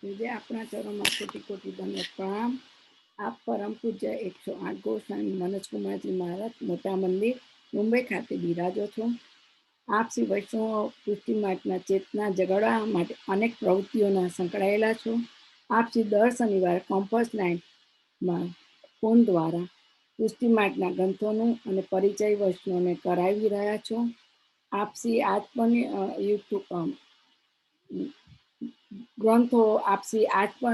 विजय अपना चरणों में कोटि कोटि धन्यवाद प्रणाम। आप परम पूज्य 108 गोस्वामी मनोज कुमार जी महाराज मोटा मंदिर मुंबई खाते बिराजो छो। आप श्री वैष्णव पुष्टि मार्गना चेतना जगाड़वा माटे अनेक प्रवृत्तिओं संकળાયેલા છો। आप श्री दर शनिवार कॉम्पस लाइन में फोन द्वारा पुष्टि मार्गना ग्रंथों અને પરિચય વૈષ્ણવને કરાવી રહ્યા છો। आप श्री आज पण यूट्यूब ગ્રંથો આપસી આજ પણ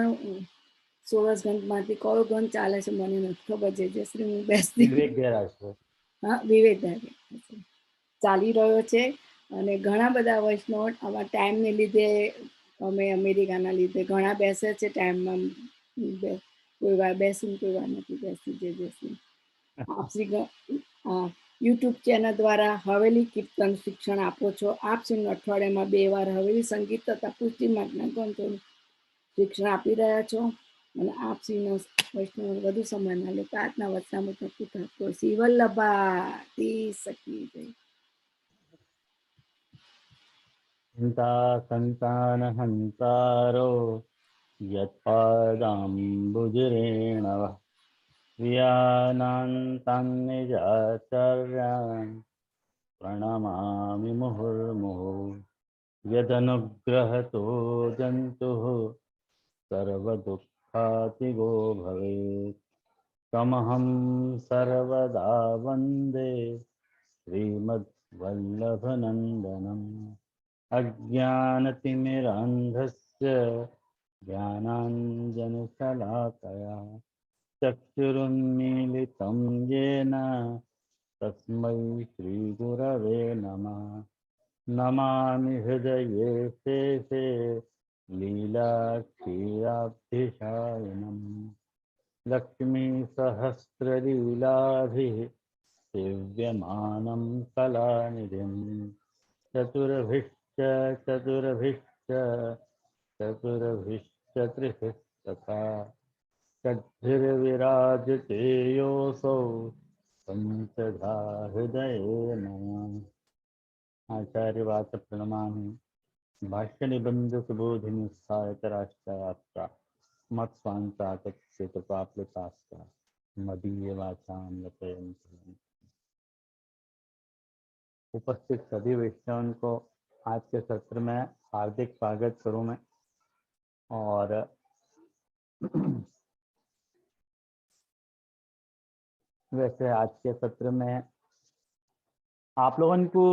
16 ગ્રંથમાંથી કયો ગ્રંથ ચાલે છે મને નથી ખબર છે જયશ્રી હું બેસતી વિવેક દેરાસર હા વિવેક ચાલી રહ્યો છે અને ઘણા બધા વૈષ્ણવ આવા ટાઈમને લીધે અમે અમેરિકાના લીધે ઘણા બેસે છે ટાઈમમાં કોઈ વાર બેસીને કોઈ વાર નથી બેસતી જયશ્રી આપસી યુટ્યુબ ચેનલ દ્વારા હવેલી કીર્તન શિક્ષણ આપો છો। આપ શ્રી અઠવાડિયામાં 2 વાર હવેલી સંગીત તથા પુષ્ટિ માર્ગના ગ્રંથોનું શિક્ષણ આપી રહ્યા છો અને આપ શ્રીનો વૈષ્ણવ વધુ સમય ના લે પ્રાર્થના વચનામૃતનો પુત્ર શ્રી વલ્લભા તી સખી જય। हंता संतान हंतारो यत्पादाम्बुजरेणव व्यानान्तं निजाचर्यान् प्रणमामि मुहुर्मुहुः। यदनुग्रहतो जन्तुः सर्वदुःखातिगो भवेत् तमहं सर्वदा वन्दे श्रीमद्वल्लभनन्दनम्। अज्ञानतिमिरान्धस्य ज्ञानाञ्जनशलाकया चक्षुरुन्मीलितं येन तस्मै श्रीगुरवे नमः। नमामि हृदये शेषे लीलाक्षीराब्धिशायिनम्। लक्ष्मीसहस्रलीलाभिः सेव्यमानं कलानिधिं चतुर्भिश्च त्रिभिः तथा षड्भिर्विराजते योऽसौ पञ्चधा हृदये नमः। आचार्यवाच प्रणमामि। भाष्य निबंध सुबोधिनी सहायक राष्ट्रास्ता मत्स्वांताकृपाप्लुतास्ता मदीय वाचाम लपयन्ति। उपस्थित सभी वैष्णवों को आज के सत्र में हार्दिक स्वागत करूं मैं। और वैसे आज के सत्र में आप लोगों को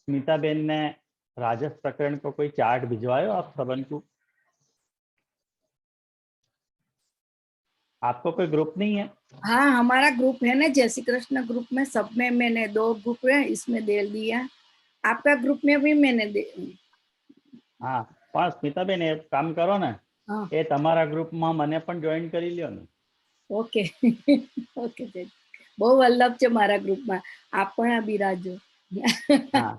स्मिता बेन ने राजस प्रकरण को कोई चार्ट भिजवायो आप सबन को? आपको कोई ग्रुप नहीं है? हाँ हमारा ग्रुप है ना जय श्री कृष्ण ग्रुप में सब में मैंने 2 ग्रुप है इसमें दे दिया। आपका ग्रुप में भी मैंने दे हाँ पण स्मिता बेन एक काम करो ने हाँ ए तमारा ग्रुप में मने पण जॉइन करी ल्यो ने। ओके ओके जय બહુ વલ્લભ છે મારા ગ્રુપમાં આપ પણ આ બિરાજો। हाँ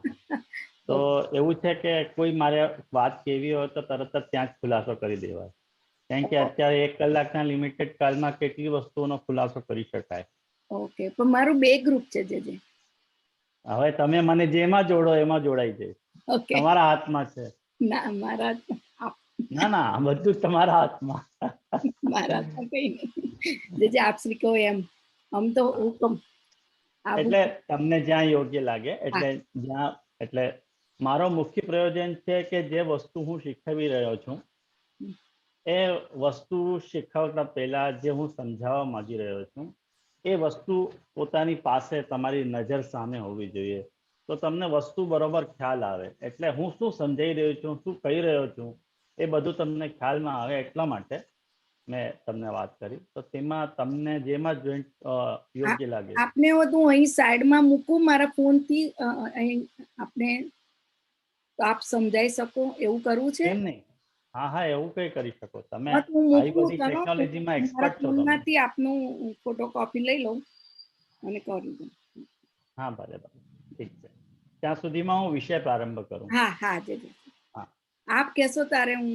तो એવું છે કે કોઈ મારે વાત કેવી હોય તો તરત જ ત્યાં જ ખુલાસો કરી દેવાય કારણ કે અત્યારે 1 કલાકના લિમિટેડ કાલમાં કેટલી વસ્તુઓનો ખુલાસો કરી શકાય। ઓકે પણ મારું 2 ગ્રુપ છે જે હવે તમે મને જેમાં જોડો એમાં જોડાઈ જાય ઓકે તમારા હાથમાં છે। ના મારા ના ના બધું તમારા હાથમાં મારા તો કઈ નહીં જે આપ શ્રી કહો એમ આમ તો હુકમ એટલે તમને જ્યાં યોગ્ય લાગે એટલે જ્યાં એટલે મારો મુખ્ય પ્રયોજન છે કે જે વસ્તુ હું શીખવી રહ્યો છું એ વસ્તુ શીખવતા પહેલા જે હું સમજાવવા માંગી રહ્યો છું એ વસ્તુ પોતાની પાસે તમારી નજર સામે હોવી જોઈએ તો તમને વસ્તુ બરોબર ખ્યાલ આવે એટલે હું શું સમજાઈ રહ્યો છું શું કહી રહ્યો છું એ બધું તમને ખ્યાલમાં આવે એટલા માટે મેં તમને વાત કરી તો તેમાં તમને જેમાં જોઈન્ટ યોગ્ય લાગે આપને હું અહીં સાઈડમાં મૂકું મારા ફોનથી આપને તો આપ સમજાઈ શકો એવું કરવું છે? કેમ નહીં? હા હા એવું કઈ કરી શકો તમે હું આવી મૂકું બધી કરો ટેકનોલોજીમાં મારા એક્સપર્ટ છો તમે। ફોનમાંથી આપનું ફોટોકોપી લઈ લઉં અને કરી દઉં। હા ભલે ભલે ઠીક છે ત્યાં સુધીમાં હું વિષય પ્રારંભ કરું। હા હા જય हाँ आप कैसो तारे हूँ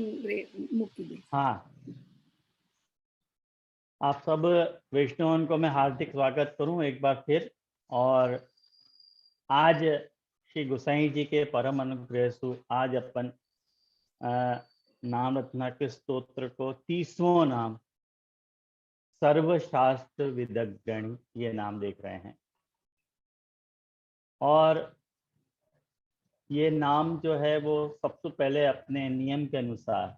मुक्ति दे। हाँ आप सब वैष्णवों को मैं हार्दिक स्वागत करूं एक बार फिर। और आज श्री गोसाई जी के परम अनुग्रह से आज अपन नाम रत्नाकर स्तोत्र को 30वां नाम सर्वशास्त्र विदग्गणी, ये नाम देख रहे हैं। और ये नाम जो है वो सबसे पहले अपने नियम के अनुसार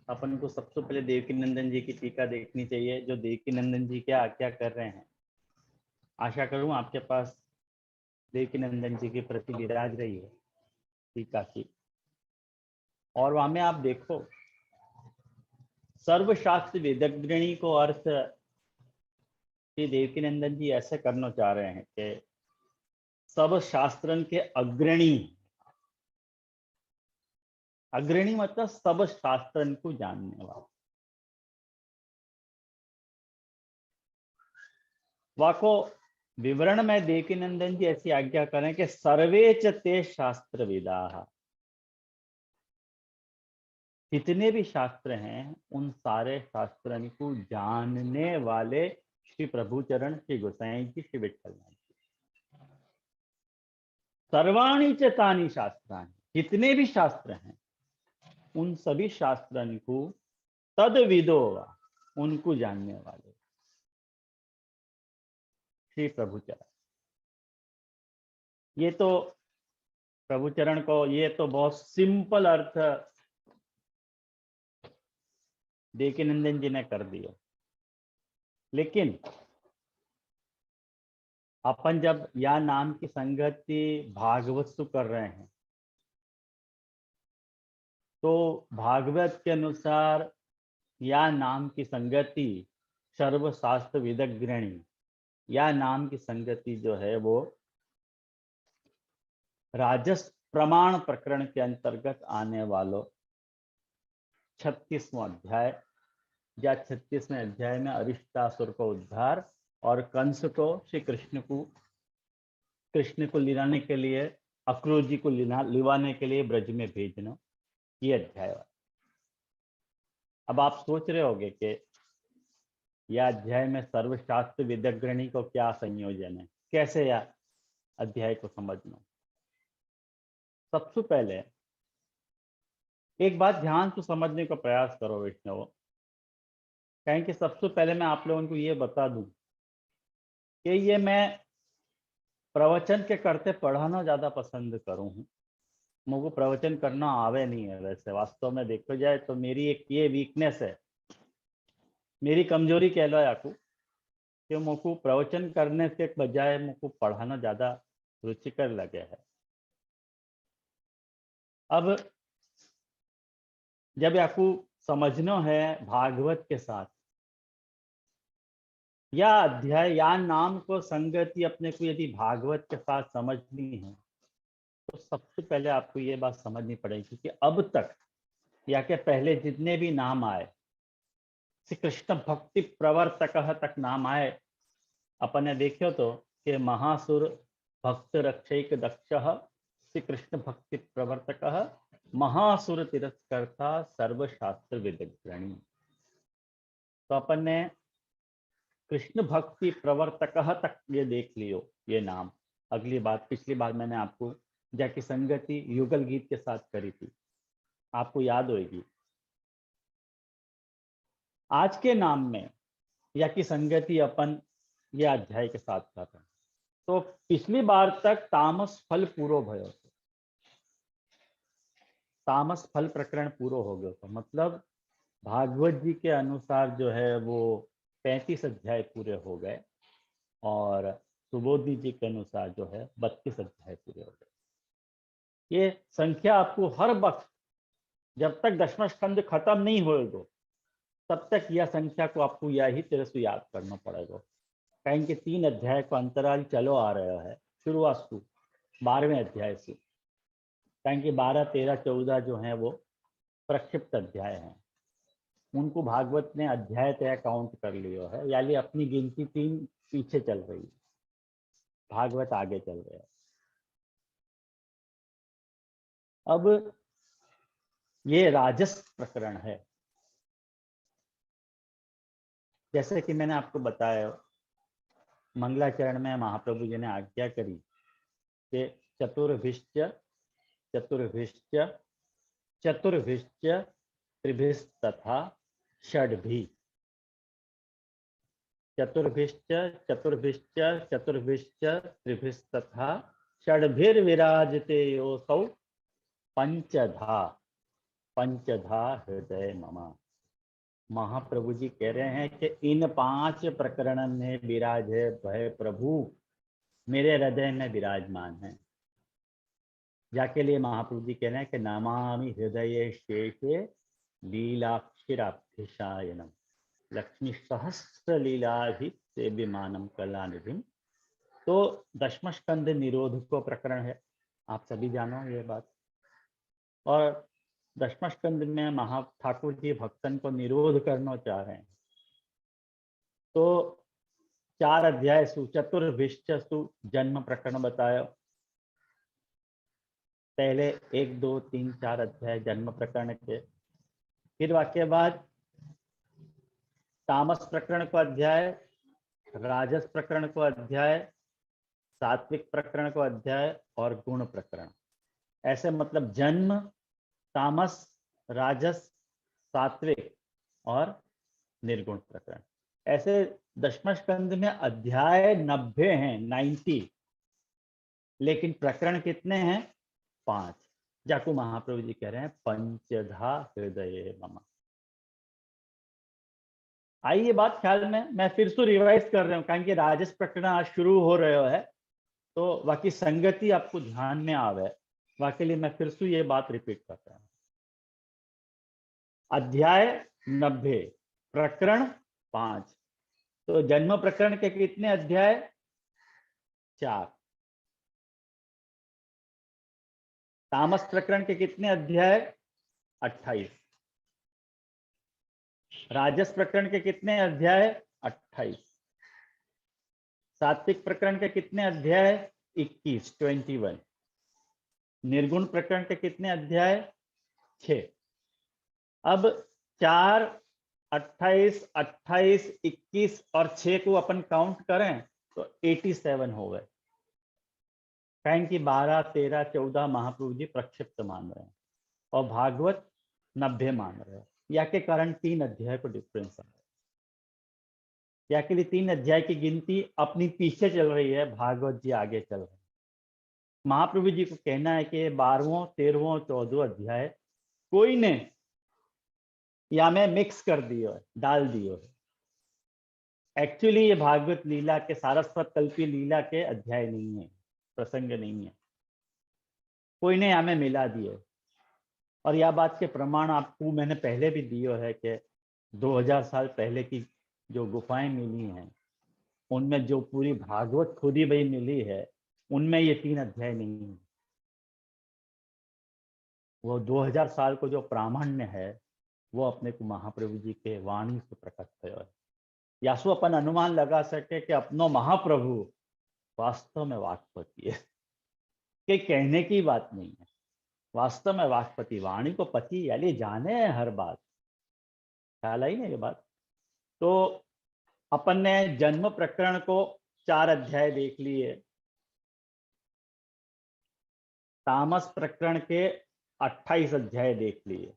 अपन को सबसे पहले देवकी नंदन जी की टीका देखनी चाहिए, जो देवकी नंदन जी क्या आज्ञा कर रहे हैं। आशा करूं आपके पास देवकी नंदन जी की प्रति विराज रही है टीका की। और वहां में आप देखो सर्वशास्त्र विदग्गणी को अर्थ कि देवकी नंदन जी ऐसे करना चाह रहे हैं कि सब शास्त्रन के अग्रणी, अग्रणी मतलब सब शास्त्रन को जानने वाला। वाको विवरण में देवकी नंदन जी ऐसी आज्ञा करें कि सर्वे च ते शास्त्र विदाः, जितने भी शास्त्र हैं उन सारे शास्त्रन को जानने वाले श्री प्रभु चरण, श्री गोसाई जी, श्री विठल नाथ जी। सर्वाणी च तानि शास्त्राणि, जितने भी शास्त्र हैं उन सभी शास्त्रन को तद विदो, उनको जानने वाले श्री प्रभु चरण। ये तो प्रभु चरण को, ये तो बहुत सिंपल अर्थ देवकी नंदन जी ने कर दिया। लेकिन अपन जब या नाम की संगति भागवत से कर रहे हैं तो भागवत के अनुसार या नाम की संगति सर्वशास्त्र विदग्गणी, या नाम की संगति जो है वो राजस प्रमाण प्रकरण के अंतर्गत आने वालों 36वां अध्याय या 36वें अध्याय में अरिष्टासुर को उद्धार और कंस को श्री कृष्ण को लिलाने के लिए, अक्रूर जी को लिवाने के लिए ब्रज में भेजना, ये अध्याय। अब आप सोच रहे होंगे कि यह अध्याय में सर्वशास्त्र विदग्गणी को क्या संयोजन है, कैसे यह अध्याय को समझना। सबसे पहले एक बात ध्यान से समझने का प्रयास करो वैष्णव, कहें कि सबसे पहले मैं आप लोगों को ये बता दूं कि ये मैं प्रवचन के करते पढ़ाना ज्यादा पसंद करूं हूं। मुझको प्रवचन करना आवे नहीं है। वैसे वास्तव में देखो जाए तो मेरी एक ये वीकनेस है, मेरी कमजोरी कह लो याकू, कि मुझको प्रवचन करने के बजाय मुझको पढ़ाना ज्यादा रुचिकर लगे है। अब जब याकू समझना है भागवत के साथ या अध्याय या नाम को संगति अपने को यदि भागवत के साथ समझनी है तो सबसे पहले आपको ये बात समझनी पड़ेगी कि अब तक या के पहले जितने भी नाम आए, श्री कृष्ण भक्ति प्रवर्तक तक नाम आए, अपन ने देखो तो कि महासुर भक्त रक्षक दक्ष, श्री कृष्ण भक्ति प्रवर्तक, महासुर तिरस्कर्ता, सर्वशास्त्र विदग्गणी। तो अपन ने कृष्ण भक्ति प्रवर्तक तक ये देख लियो ये नाम। अगली बात, पिछली बार मैंने आपको जाकी संगति युगल गीत के साथ करी थी, आपको याद होगी। आज के नाम में या की संगति अपन ये अध्याय के साथ कर रहे हैं। तो पिछली बार तक तामस फल पूरो भयो, तामस फल प्रकरण पूरो हो गया था। मतलब भागवत जी के अनुसार जो है वो 35 अध्याय पूरे हो गए और सुबोधि जी के अनुसार जो है 32 अध्याय पूरे हो गए। ये संख्या आपको हर वक्त जब तक दशम स्कंद खत्म नहीं होगा तब तक यह संख्या को आपको यही तरह से याद करना पड़ेगा। कहीं के 3 अध्याय का अंतराल चलो आ रहा है, शुरुआत से 12वें अध्याय से। कहीं के 12, 13, 14 जो हैं वो प्रक्षिप्त अध्याय हैं, उनको भागवत ने अध्याय तय काउंट कर लिया है, यानी अपनी गिनती 3 पीछे चल रही है, भागवत आगे चल रहा है। अब ये राजस प्रकरण है। जैसे कि मैंने आपको बताया मंगलाचरण में महाप्रभु जी ने आज्ञा करी कि चतुर्भिश्च चतुर्भिश्च चतुर्भिश्च त्रिभिस्तथा षड्भी, चतुर्भिश्च चतुर्भिश्च चतुर्भिश्च त्रिभिस्तथा षड्भिर्विराजते योऽसौ पंचधा, पंचधा हृदय मम। महाप्रभु जी कह रहे हैं कि इन 5 प्रकरण में विराजे भय प्रभु मेरे हृदय में विराजमान है। जाके लिए महाप्रभु जी कह रहे हैं कि नमामि हृदय शेषे लीलाक्षिराभ्यसायनम लक्ष्मी सहस्र लीलाभिसेव्यमानम कलानिधिम। तो दशम स्कंद निरोध को प्रकरण है, आप सभी जानो ये बात। और दशम स्कंद में महा ठाकुर जी भक्तन को निरोध करना चाह रहे हैं। तो 4 अध्याय सु चतुर्भिश्च सु जन्म प्रकरण बताया। पहले 1, 2, 3, 4 अध्याय जन्म प्रकरण के, फिर वाक्य बाद तामस प्रकरण को अध्याय, राजस प्रकरण को अध्याय, सात्विक प्रकरण को अध्याय और गुण प्रकरण। ऐसे मतलब जन्म, तामस, राजस, सात्विक और निर्गुण प्रकरण। ऐसे दशम स्कंद में अध्याय 90 हैं, 90, लेकिन प्रकरण कितने हैं? 5। जाकू महाप्रभु जी कह रहे हैं पंचधा हृदय मम। आई ये बात ख्याल में? मैं फिर से रिवाइज कर रहा हूँ कारण कि राजस प्रकरण आज शुरू हो रहे है, तो बाकी संगति आपको ध्यान में आवे, वाके लिए मैं फिर से ये बात रिपीट करता हूँ। अध्याय 90, प्रकरण 5। तो जन्म प्रकरण के कितने अध्याय? 4। तामस प्रकरण के कितने अध्याय? 28। राजस प्रकरण के कितने अध्याय? 28। सात्विक प्रकरण के कितने अध्याय? 21, 21। निर्गुण प्रकरण के कितने अध्याय? 6। अब 4, 28, 28, 21 और 6 को अपन काउंट करें तो 87 हो गए। कहें कि 12, 13, 14 महाप्रभु जी प्रक्षिप्त मान रहे हैं और भागवत 90 मान रहे हैं। या के कारण 3 अध्याय को डिफरेंस आ रहा है। या के लिए 3 अध्याय की गिनती अपनी पीछे चल रही है, भागवत जी आगे चल रहे हैं। महाप्रभु जी को कहना है कि 12वां, 13वां, 14वां अध्याय कोई ने या मैं मिक्स कर दियो है, डाल दियो है। एक्चुअली ये भागवत लीला के, सारस्वत कल्पी लीला के अध्याय नहीं है, प्रसंग नहीं है, कोई ने या में मिला दिए। और यह बात के प्रमाण आपको मैंने पहले भी दियो है कि 2000 साल पहले की जो गुफाएं मिली हैं उनमें जो पूरी भागवत खुदी बही मिली है उनमें ये 3 अध्याय नहीं है। वो 2000 साल को जो प्रामाण्य है वो अपने को महाप्रभु जी के वाणी से प्रकट हुआ है। यासु अपन अनुमान लगा सके कि अपनो महाप्रभु वास्तव में वाक्पति है, कि कहने की बात नहीं है, वास्तव में वाक्पति, वाणी को पति यानी जाने हर बात। ख्याल आई ना ये बात? तो अपन ने जन्म प्रकरण को 4 अध्याय देख लिए, तामस प्रकरण के 28 अध्याय देख लिए।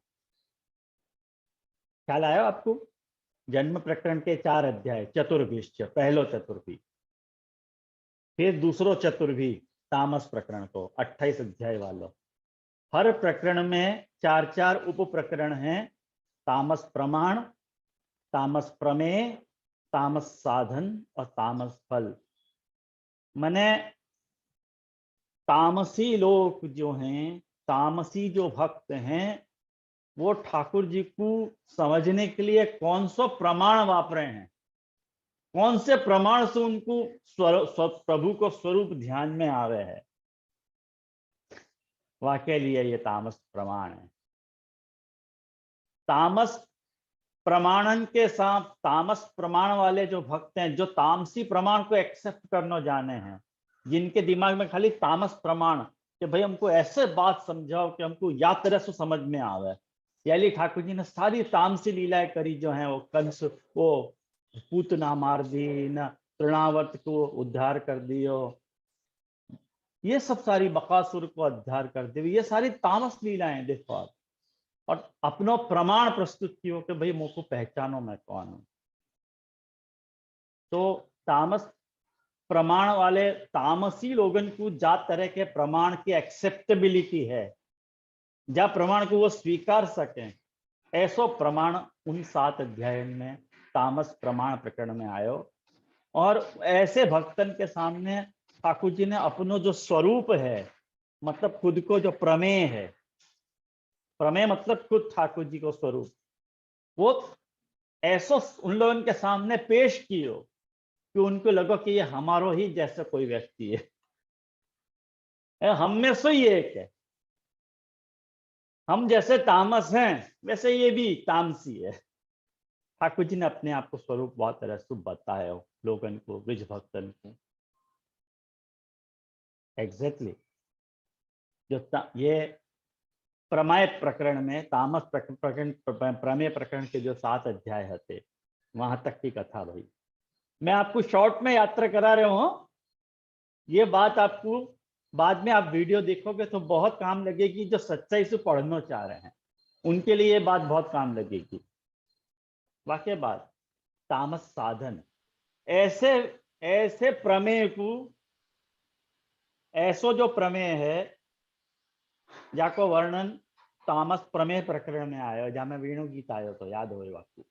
ख्याल आया आपको? जन्म प्रकरण के 4 अध्याय, चतुर्भिश्च, पहलो चतुर्भी, फिर दूसरो चतुर्भी तामस प्रकरण को 28 अध्याय वालों। हर प्रकरण में 4-4 उप प्रकरण हैं, तामस प्रमाण, तामस प्रमेय, तामस साधन और तामस फल। माने तामसी लोग जो हैं, तामसी जो भक्त हैं, वो ठाकुर जी को समझने के लिए कौन सा प्रमाण वापरे हैं, कौन से प्रमाण से उनको प्रभु को स्वरूप ध्यान में आ रहे हैं, वाके लिए ये तामस प्रमाण है। तामस प्रमाणन के साथ तामस प्रमाण वाले जो भक्त हैं, जो तामसी प्रमाण को एक्सेप्ट करना जाने हैं, जिनके दिमाग में खाली तामस प्रमाण कि भाई हमको ऐसे बात समझाओ कि हमको या तरह से समझ में आवे। यानी ठाकुर जी ने सारी तामसी लीलाएं करी जो हैं, वो कंस वो पूतना मार दी, न तृणावर्त को उद्धार कर दियो, ये सब सारी बकासुर को उद्धार कर दी, ये सारी तामस लीलाएं देखो आप। और अपनो प्रमाण प्रस्तुत कियो कि भाई मुझको पहचानो मैं कौन हूं। तो तामस प्रमाण वाले तामसी लोगन को जा तरह के प्रमाण की एक्सेप्टेबिलिटी है, जा प्रमाण को वो स्वीकार सकें, ऐसो प्रमाण उन 7 अध्याय में तामस प्रमाण प्रकरण में आयो। और ऐसे भक्तन के सामने ठाकुर जी ने अपनो जो स्वरूप है, मतलब खुद को जो प्रमेय है, प्रमेय मतलब खुद ठाकुर जी को स्वरूप, वो ऐसो उन लोगों के सामने पेश कियो कि उनको लगा कि ये हमारो ही जैसा कोई व्यक्ति है, हम में से ही एक है। हम जैसे तामस हैं वैसे ये भी तामसी है। ठाकुर जी ने अपने आप को स्वरूप बहुत तरह से बताया लोगन को, ब्रिज भक्तन को। एग्जैक्टली ये प्रमेय प्रकरण में तामस प्रकरण प्रमेय प्रकरण के जो 7 अध्याय थे वहां तक की कथा भाई मैं आपको शॉर्ट में यात्रा करा रहा हूं। ये बात आपको बाद में आप वीडियो देखोगे तो बहुत काम लगेगी, जो सच्चाई से पढ़ना चाह रहे हैं उनके लिए ये बात बहुत काम लगेगी। वाकई बात तामस साधन, ऐसे ऐसे प्रमेय को, ऐसो जो प्रमेय है जाको वर्णन तामस प्रमेय प्रकरण में आयो, जहां में वेणु गीत आयो तो याद हो आपको,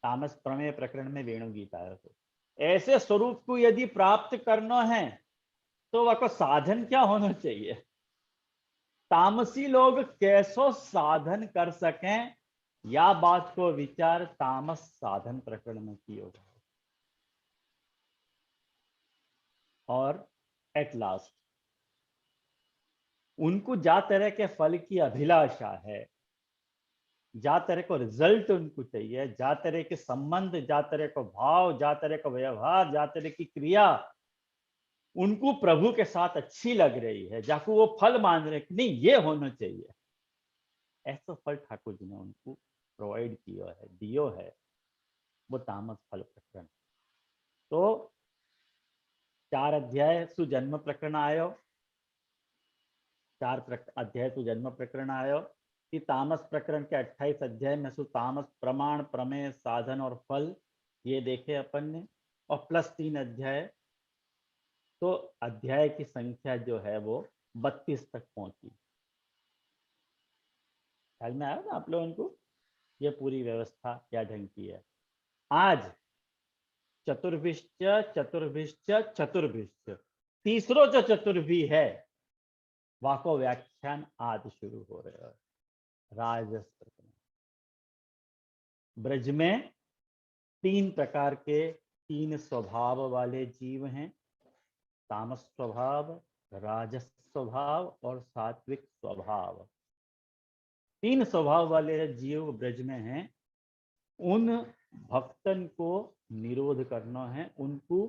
तामस प्रमेय प्रकरण में वेणु गीत आयो तो ऐसे स्वरूप को यदि प्राप्त करना है तो वह साधन क्या होना चाहिए, तामसी लोग कैसो साधन कर सकें, या बात को विचार तामस साधन प्रकरण में किया गया। और एट लास्ट उनको जा तरह के फल की अभिलाषा है, जा तरह को रिजल्ट उनको चाहिए, जा तरह के संबंध, जा तरह को भाव, जा तरह का व्यवहार, जा तरह की क्रिया उनको प्रभु के साथ अच्छी लग रही है, जाको वो फल मान रहे कि नहीं ये होना चाहिए, ऐसा फल ठाकुर जी ने उनको प्रोवाइड किया है, दियो है, वो तामस फल प्रकरण। तो 4 अध्याय सुजन्म प्रकरण आयो, 4 अध्याय सुजन्म प्रकरण आयो कि तामस प्रकरण के 28 अध्याय में तामस प्रमाण प्रमेय साधन और फल ये देखे अपन ने, और प्लस 3 अध्याय, तो अध्याय की संख्या जो है वो 32 तक पहुंची। ख्याल में आया ना आप लोगों को ये पूरी व्यवस्था क्या ढंग की है। आज चतुर्भिश्च चतुर्भिश्च चतुर्भिश्च तीसरो जो चतुर्भी है वाको व्याख्यान आज शुरू हो रहे हैं। राजस्व ब्रज में 3 प्रकार के 3 स्वभाव वाले जीव हैं, तामस स्वभाव, राजस स्वभाव और सात्विक स्वभाव। 3 स्वभाव वाले जीव ब्रज में हैं, उन भक्तन को निरोध करना है, उनको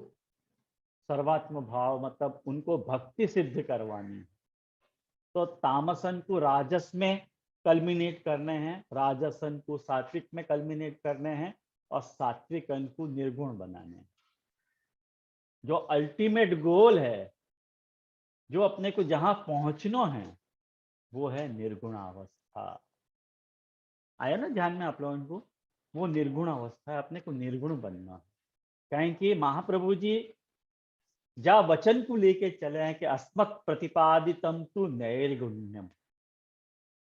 सर्वात्म भाव मतलब उनको भक्ति सिद्ध करवानी है। तो तामसन को राजस में कल्मिनेट करने हैं, राजसन को सात्विक में कल्मिनेट करने हैं, और सात्विकन को निर्गुण बनाने हैं। जो अल्टीमेट गोल है, जो अपने को जहां पहुंचना है, वो है निर्गुण अवस्था। आया ना ध्यान में आप लोगों को, वो निर्गुण अवस्था है, अपने को निर्गुण बनना है। कहें कि महाप्रभु जी जा वचन को लेके चले हैं कि अस्मत् प्रतिपादितम तु नैर्गुण्यम,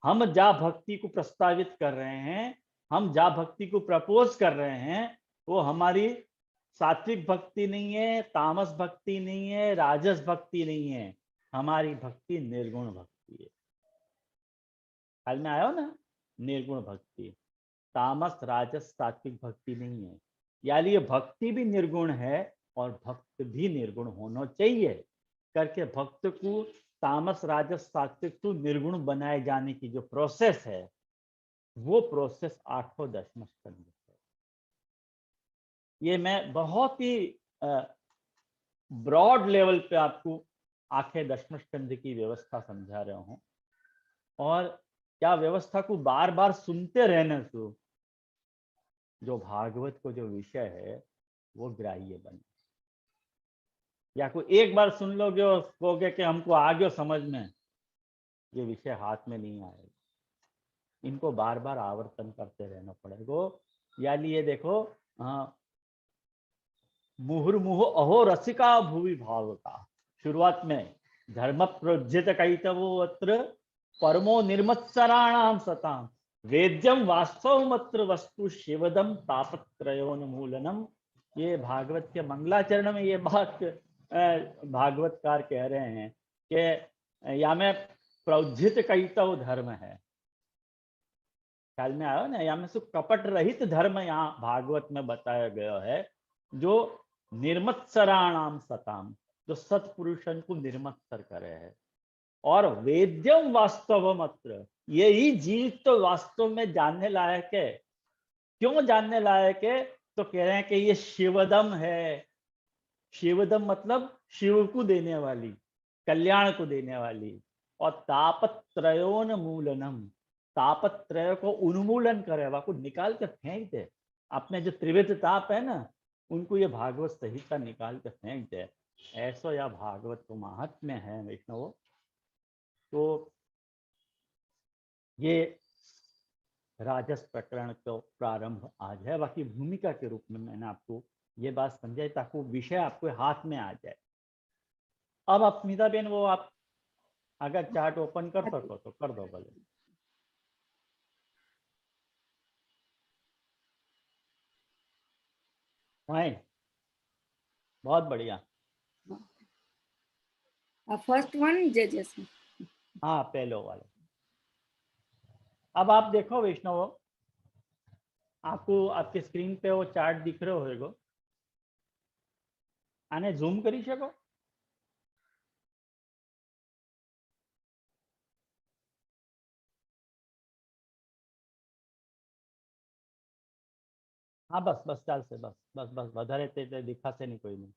हम जा भक्ति को प्रस्तावित कर रहे हैं, हम जा भक्ति को प्रपोज कर रहे हैं, वो हमारी सात्विक भक्ति नहीं है, तामस भक्ति नहीं है, राजस भक्ति नहीं है, हमारी भक्ति निर्गुण भक्ति है। ख्याल में आया ना, निर्गुण भक्ति, तामस राजस सात्विक भक्ति नहीं है। यानी ये भक्ति भी निर्गुण है और भक्त भी निर्गुण होना चाहिए करके भक्त को तामस राजस सात्विक तो निर्गुण बनाए जाने की जो प्रोसेस है, वो प्रोसेस 8 दशम स्कंद है। ये मैं बहुत ही ब्रॉड लेवल पे आपको 8 दशम स्कंद की व्यवस्था समझा रहा हूं, और क्या व्यवस्था को बार बार सुनते रहने से जो भागवत को जो विषय है वो ग्राह्य बने। या कोई एक बार सुन लोगे और कहोगे कि हमको आ गया समझ में, ये विषय हाथ में नहीं आएगा। इनको बार बार आवर्तन करते रहना पड़ेगा। या लिए देखो, मुहुर्मुहु अहो रसिका भुवि भावुका, शुरुआत में धर्म प्रोज्झित कैतवो अत्र परमो निर्मत्सराणाम सताम वेद्यम वास्तव मत्र वस्तु शिवदम तापत्रयोन्मूलनम। ये भागवत के मंगलाचरण में ये बात भागवतकार कह रहे हैं कि या में प्रोज्झित कैतव धर्म है, ख्याल में आयो ना, या में सिर्फ कपट रहित धर्म यहाँ भागवत में बताया गया है, जो निर्मत्सराणाम सताम, जो सत्पुरुषन को निर्मत्सर करे है। और वेद्यम वास्तव मत्र, यही जीव तो वास्तव में जानने लायक है। क्यों जानने लायक है? तो कह रहे हैं कि ये शिवदम है। शिवदम मतलब शिव को देने वाली, कल्याण को देने वाली। और तापत्रयोन्मूलनम, तापत्रय को उन्मूलन करे, को निकाल कर फेंक दे। अपने जो त्रिविध ताप है ना, उनको ये भागवत संहिता निकाल कर फेंक दे। ऐसा या भागवत को महात्म्य है वैष्णव। तो ये राजस प्रकरण का प्रारंभ आज है। बाकी भूमिका के रूप में मैंने आपको ये बात समझाई ताकि विषय आपको हाथ में आ जाए। अब आप स्मिता बेन, वो आप अगर चार्ट ओपन कर सको तो कर दो भले। फाइन, बहुत बढ़िया। फर्स्ट वन जजेस में। हाँ, पहलो वाले। अब आप देखो वैष्णव, आपको आपके स्क्रीन पे वो चार्ट दिख रहे होगा, आने जूम करी सको? हाँ बस बस चाल से बस बस बस વધારે તે दिखाશે नहीं कोई नहीं।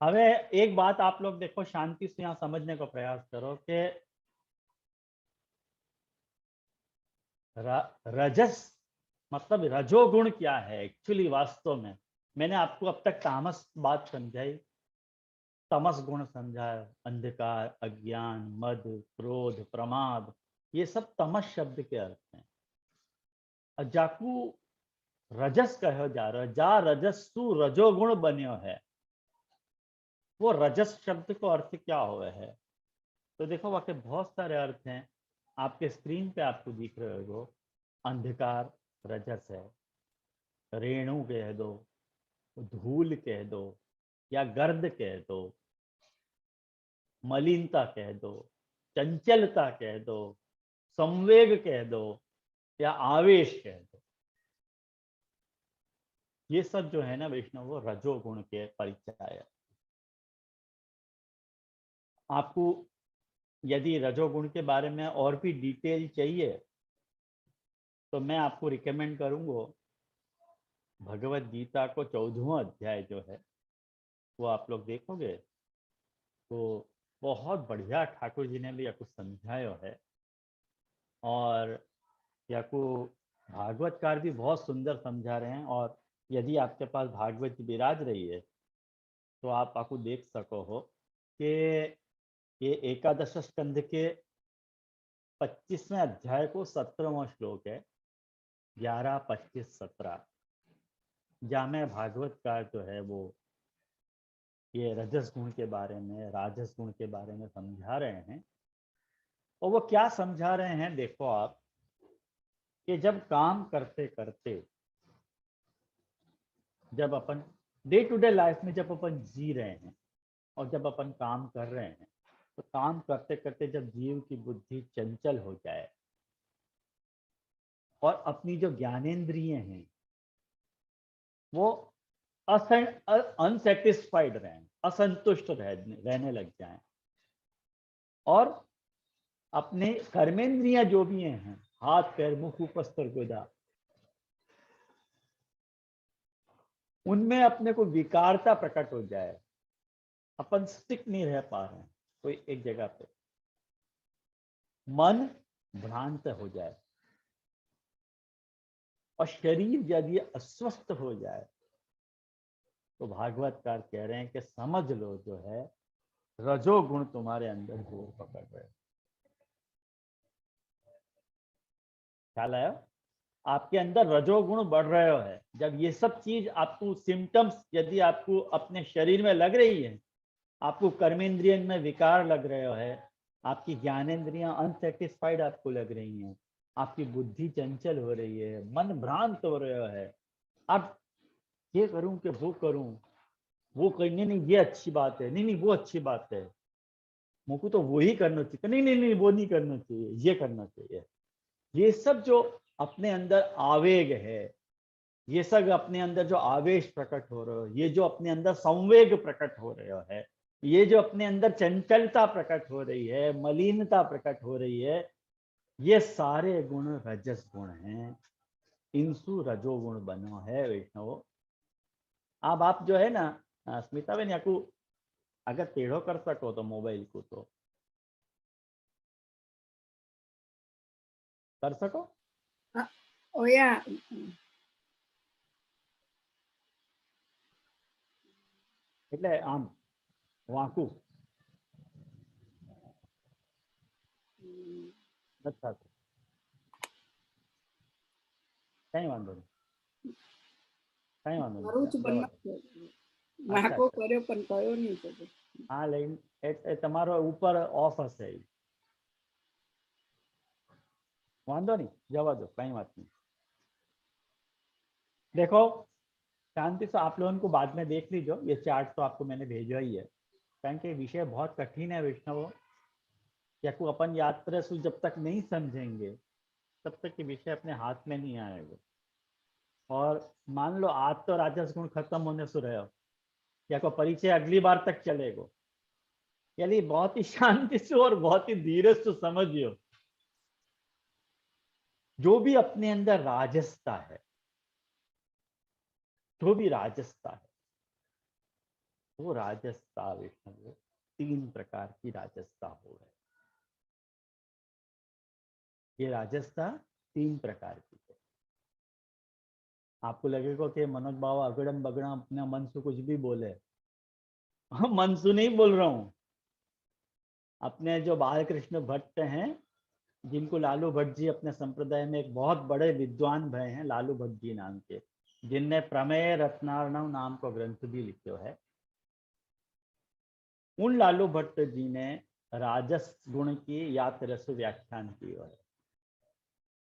हवे एक बात आप लोग देखो, शांति से यहाँ समझने का प्रयास करो कि रजस मतलब रजोगुण क्या है एक्चुअली वास्तव में। मैंने आपको अब तक तामस बात समझाई, तमस गुण समझाया, अंधकार, अज्ञान, मद, क्रोध, प्रमाद, ये सब तमस शब्द के अर्थ हैं। जाकू रजस कहो जा रहा, जा रजस्सु रजोगुण बन्यो है, वो रजस शब्द को अर्थ क्या हुआ है? तो देखो वाकई बहुत सारे अर्थ हैं, आपके स्क्रीन पे आपको दिख रहे हो। अंधकार रजस है, रेणु कह दो, धूल कह दो, या गर्द कह दो, मलिनता कह दो, चंचलता कह दो, संवेग कह दो, या आवेश कह दो। ये सब जो है ना वैष्णव, वो रजोगुण के परिचय है। आपको यदि रजोगुण के बारे में और भी डिटेल चाहिए तो मैं आपको रिकमेंड करूंगा, भगवत गीता को 14वां अध्याय जो है वो आप लोग देखोगे तो बहुत बढ़िया ठाकुर जी ने भी आपको समझाया है। और याकू भागवतकार भी बहुत सुंदर समझा रहे हैं। और यदि आपके पास भागवत विराज रही है तो आप आपको देख सको हो कि ये एकादश स्कंध के 25वें अध्याय को 17वां श्लोक है, 11, 25, 17, जहाँ में भागवतकार जो है वो ये रजस गुण के बारे में, राजस गुण के बारे में समझा रहे हैं। और वो क्या समझा रहे हैं देखो आप, कि जब काम करते करते, जब अपन डे टू डे लाइफ में जब अपन जी रहे हैं और जब अपन काम कर रहे हैं, तो काम करते करते जब जीव की बुद्धि चंचल हो जाए और अपनी जो ज्ञानेंद्रिय हैं वो अनसेटिस्फाइड रहें, असंतुष्ट रहने लग जाएं, और अपने कर्मेंद्रियां जो भी हैं, हाथ, पैर, मुख, उपस्तर, गुदा, उनमें अपने को विकारता प्रकट हो जाए, अपन स्टिक नहीं रह पा रहे हैं कोई एक जगह पे, मन भ्रांत हो जाए और शरीर यदि अस्वस्थ हो जाए, तो भागवतकार कह रहे हैं कि समझ लो जो है रजोगुण तुम्हारे अंदर जोर पकड़ रहे हो। ख्याल आया? आपके अंदर रजोगुण बढ़ रहे हो है। जब ये सब चीज आपको सिम्टम्स यदि आपको अपने शरीर में लग रही है, आपको कर्मेंद्रिय में विकार लग रहे हो है, आपकी ज्ञानेन्द्रियां अनसेटिस्फाइड आपको लग रही हैं, आपकी बुद्धि चंचल हो रही है, मन भ्रांत हो रहा है, अब ये करूं कि वो करूं, वो करने नहीं, ये अच्छी बात है, नहीं नहीं वो अच्छी बात है, मुझको तो वो ही करना चाहिए, नहीं नहीं नहीं वो नहीं करना चाहिए, ये करना चाहिए, ये सब जो अपने अंदर आवेग है, ये सब अपने अंदर जो आवेश प्रकट हो रहे हो, ये जो अपने अंदर संवेग प्रकट हो रहे हो है, ये जो अपने अंदर चंचलता प्रकट हो रही है, मलिनता प्रकट हो रही है, ये सारे गुण रजस गुण हैं। इंसु रजोगुण बनो है वैष्णव। अब आप जो है ना स्मिता बेन याकू अगर टेढ़ो कर सको तो मोबाइल को तो कर सको। ઓયા એટલે આમ વાંકું નથી થતું, કઈ વાંધો નહીં, કઈ વાંધો નહીં, કરું છું પણ જવા દો. અચ્છા નાકો અચ્છા કર્યો પણ કયો નહીં થતો. આ લઈને એ તમારો ઉપર ઓફ હશે, વાંધો नहीं, जवा दो, कहीं बात नहीं। देखो शांति से आप लोगों को बाद में देख लीजिए, ये चार्ट तो आपको मैंने भेजा ही है, कारण के विषय बहुत कठिन है वैष्णव, या को अपन यात्रा से जब तक नहीं समझेंगे तब तक ये विषय अपने हाथ में नहीं आएगा। और मान लो आज तो राजस गुण खत्म होने से रहे हो, या को परिचय अगली बार तक चलेगा, यानी बहुत ही शांति से और बहुत ही धीरज से समझियो, जो भी अपने अंदर राजसता है, जो भी राजसता है, वो राजसता वैष्णव 3 प्रकार की राजसता हो है। ये राजसता 3 प्रकार की है। आपको लगेगा कि मनोज बाबा अगड़म बगड़म अपने मन से कुछ भी बोले, मन से नहीं बोल रहा हूं। अपने जो बालकृष्ण भट्ट हैं, जिनको लालू भट्ट जी अपने संप्रदाय में एक बहुत बड़े विद्वान भय हैं, लालू भट्ट जी नाम के, जिनने प्रमेय रत्नार्णव नाम का ग्रंथ भी लिखो है। उन लालू भट्ट जी ने राजस गुण की या तरह व्याख्यान की है,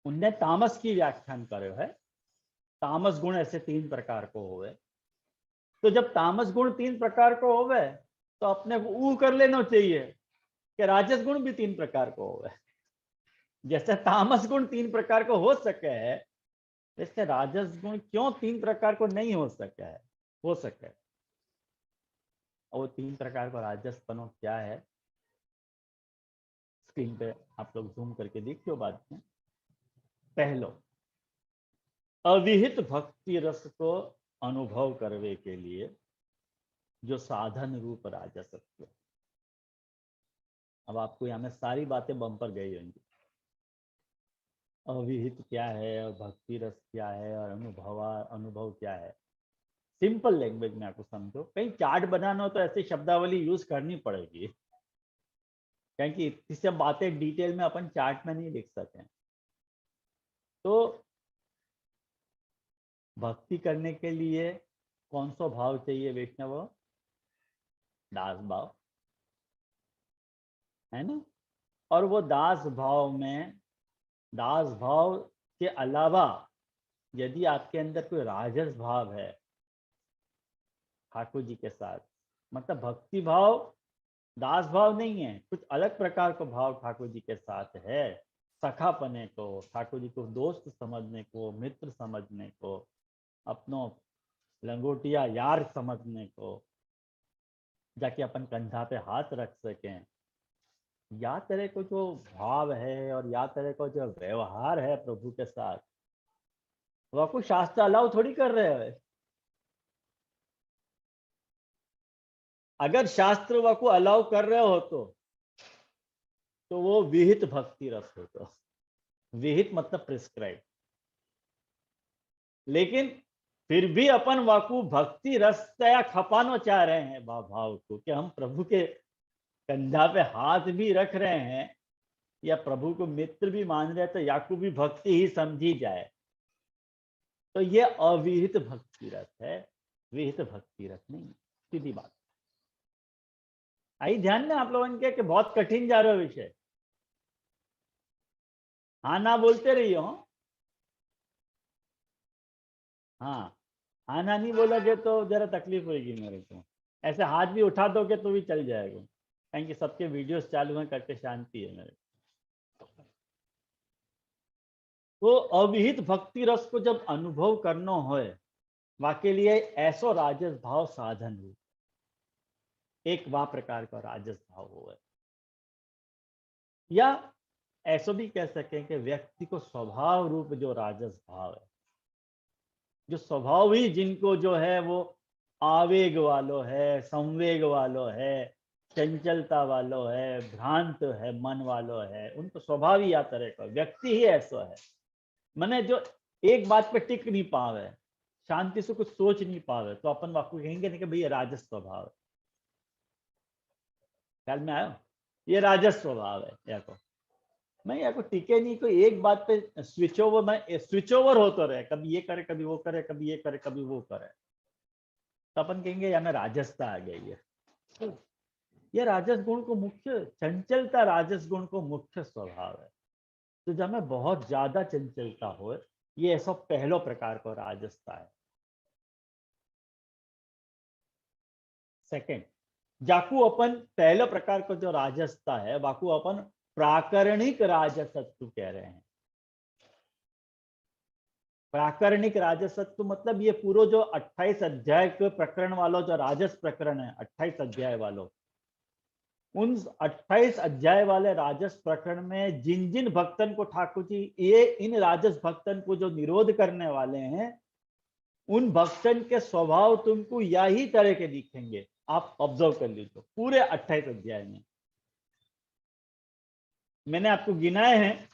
उनने तामस की व्याख्यान करो है। तामस गुण ऐसे 3 प्रकार को होवे, तो जब तामस गुण 3 प्रकार को होवे तो अपने को ऊ कर लेना चाहिए कि राजस गुण भी 3 प्रकार को होवे। जैसे तामस गुण 3 प्रकार को हो सके है, वैसे राजस गुण क्यों 3 प्रकार को नहीं हो सके है, हो सके। और वो 3 प्रकार को राजस बनो क्या है, स्क्रीन पे आप लोग जूम करके देखियो बाद में। पहलो, अविहित भक्ति रस को अनुभव करने के लिए जो साधन रूप राजसत्व। अब आपको यहाँ में सारी बातें बम पर गई होंगी, अविहित क्या है और भक्ति रस क्या है और अनुभव क्या है। सिंपल लैंग्वेज में आपको समझो, कहीं चार्ट बनाना हो तो ऐसी शब्दावली यूज करनी पड़ेगी, क्योंकि इतनी सब बातें डिटेल में अपन चार्ट में नहीं लिख सकते। तो भक्ति करने के लिए कौन सा भाव चाहिए वैष्णव? दास भाव है ना। और वो दास भाव में, दास भाव के अलावा यदि आपके अंदर कोई राजस भाव है ठाकुर जी के साथ, मतलब भक्ति भाव दास भाव नहीं है, कुछ अलग प्रकार का भाव ठाकुर जी के साथ है, सखापने को, ठाकुर जी को दोस्त समझने को, मित्र समझने को, अपनों लंगोटिया यार समझने को, जाके अपन कंधा पे हाथ रख सकें, या तरह को जो भाव है और या तरह को जो व्यवहार है प्रभु के साथ, वह को शास्त्र अलाउ थोड़ी कर रहे हैं। अगर शास्त्र वह को अलाउ कर रहे हो तो वो विहित भक्ति रस हो, तो विहित मतलब प्रिस्क्राइब। लेकिन फिर भी अपन वाकु भक्ति रस या खपाना चाह रहे हैं भाव को, कि हम प्रभु के कंधा पे हाथ भी रख रहे हैं या प्रभु को मित्र भी मान रहे हैं, तो याकूब भी भक्ति ही समझी जाए। तो ये अविहित भक्ति रस है, विहित भक्ति रस नहीं। सीधी बात आई ध्यान में आप लोगों के कि बहुत कठिन जा रहा है विषय। हाँ ना बोलते रहिए हो। हाँ हाँ ना नहीं बोलोगे तो जरा तकलीफ होगी मेरे को। ऐसे हाथ भी उठा दोगे तो भी चल जाएगा, क्योंकि सबके वीडियोस चालू हैं, करके शांति है मेरे। तो अविहित भक्ति रस को जब अनुभव करना हो, वाके लिए ऐसो राजस भाव साधन हो, एक वा प्रकार का राजस भाव हो, या ऐसा भी कह सकें कि व्यक्ति को स्वभाव रूप जो राजस भाव है, जो स्वभाव ही जिनको जो है वो आवेग वालो है, संवेग वालो है, चंचलता वालो है, भ्रांत है मन वालो है, उनको स्वभाव ही या तरह का व्यक्ति ही ऐसा है। मने जो एक बात पे टिक नहीं पावे, शांति से कुछ सोच नहीं पावे, तो अपन वाकू कहेंगे नहीं कि भाई ये राजस स्वभाव है। ख्याल में आयो? ये राजस स्वभाव है। या को मैं या को टिके नहीं, कोई एक बात पे स्विच ओवर, मैं स्विच ओवर होता रहे, कभी ये करे कभी वो करे, कभी ये करे कभी वो करे, तो अपन कहेंगे या में राजसता आ गई है। ये राजस गुण को मुख्य, चंचलता राजस गुण को मुख्य स्वभाव है। तो जब में बहुत ज्यादा चंचलता हो, ये ऐसा पहलो प्रकार का राजसता है। सेकंड, जाकू अपन पहले प्रकार का जो राजसता है, वाकू अपन प्राकरणिक राजसत्व कह रहे हैं। प्राकरणिक राजसत्व मतलब ये पूरा जो 28 अध्याय के प्रकरण वालों जो राजस प्रकरण है, 28 अध्याय वालों, उन 28 अध्याय वाले राजस प्रकरण में जिन जिन भक्तन को ठाकुर जी ये इन राजस भक्तन को जो निरोध करने वाले हैं, उन भक्तन के स्वभाव तुमको यही तरह के दिखेंगे। आप ऑब्जर्व कर लीजिए पूरे 28 अध्याय में मैंने आपको गिनाए हैं।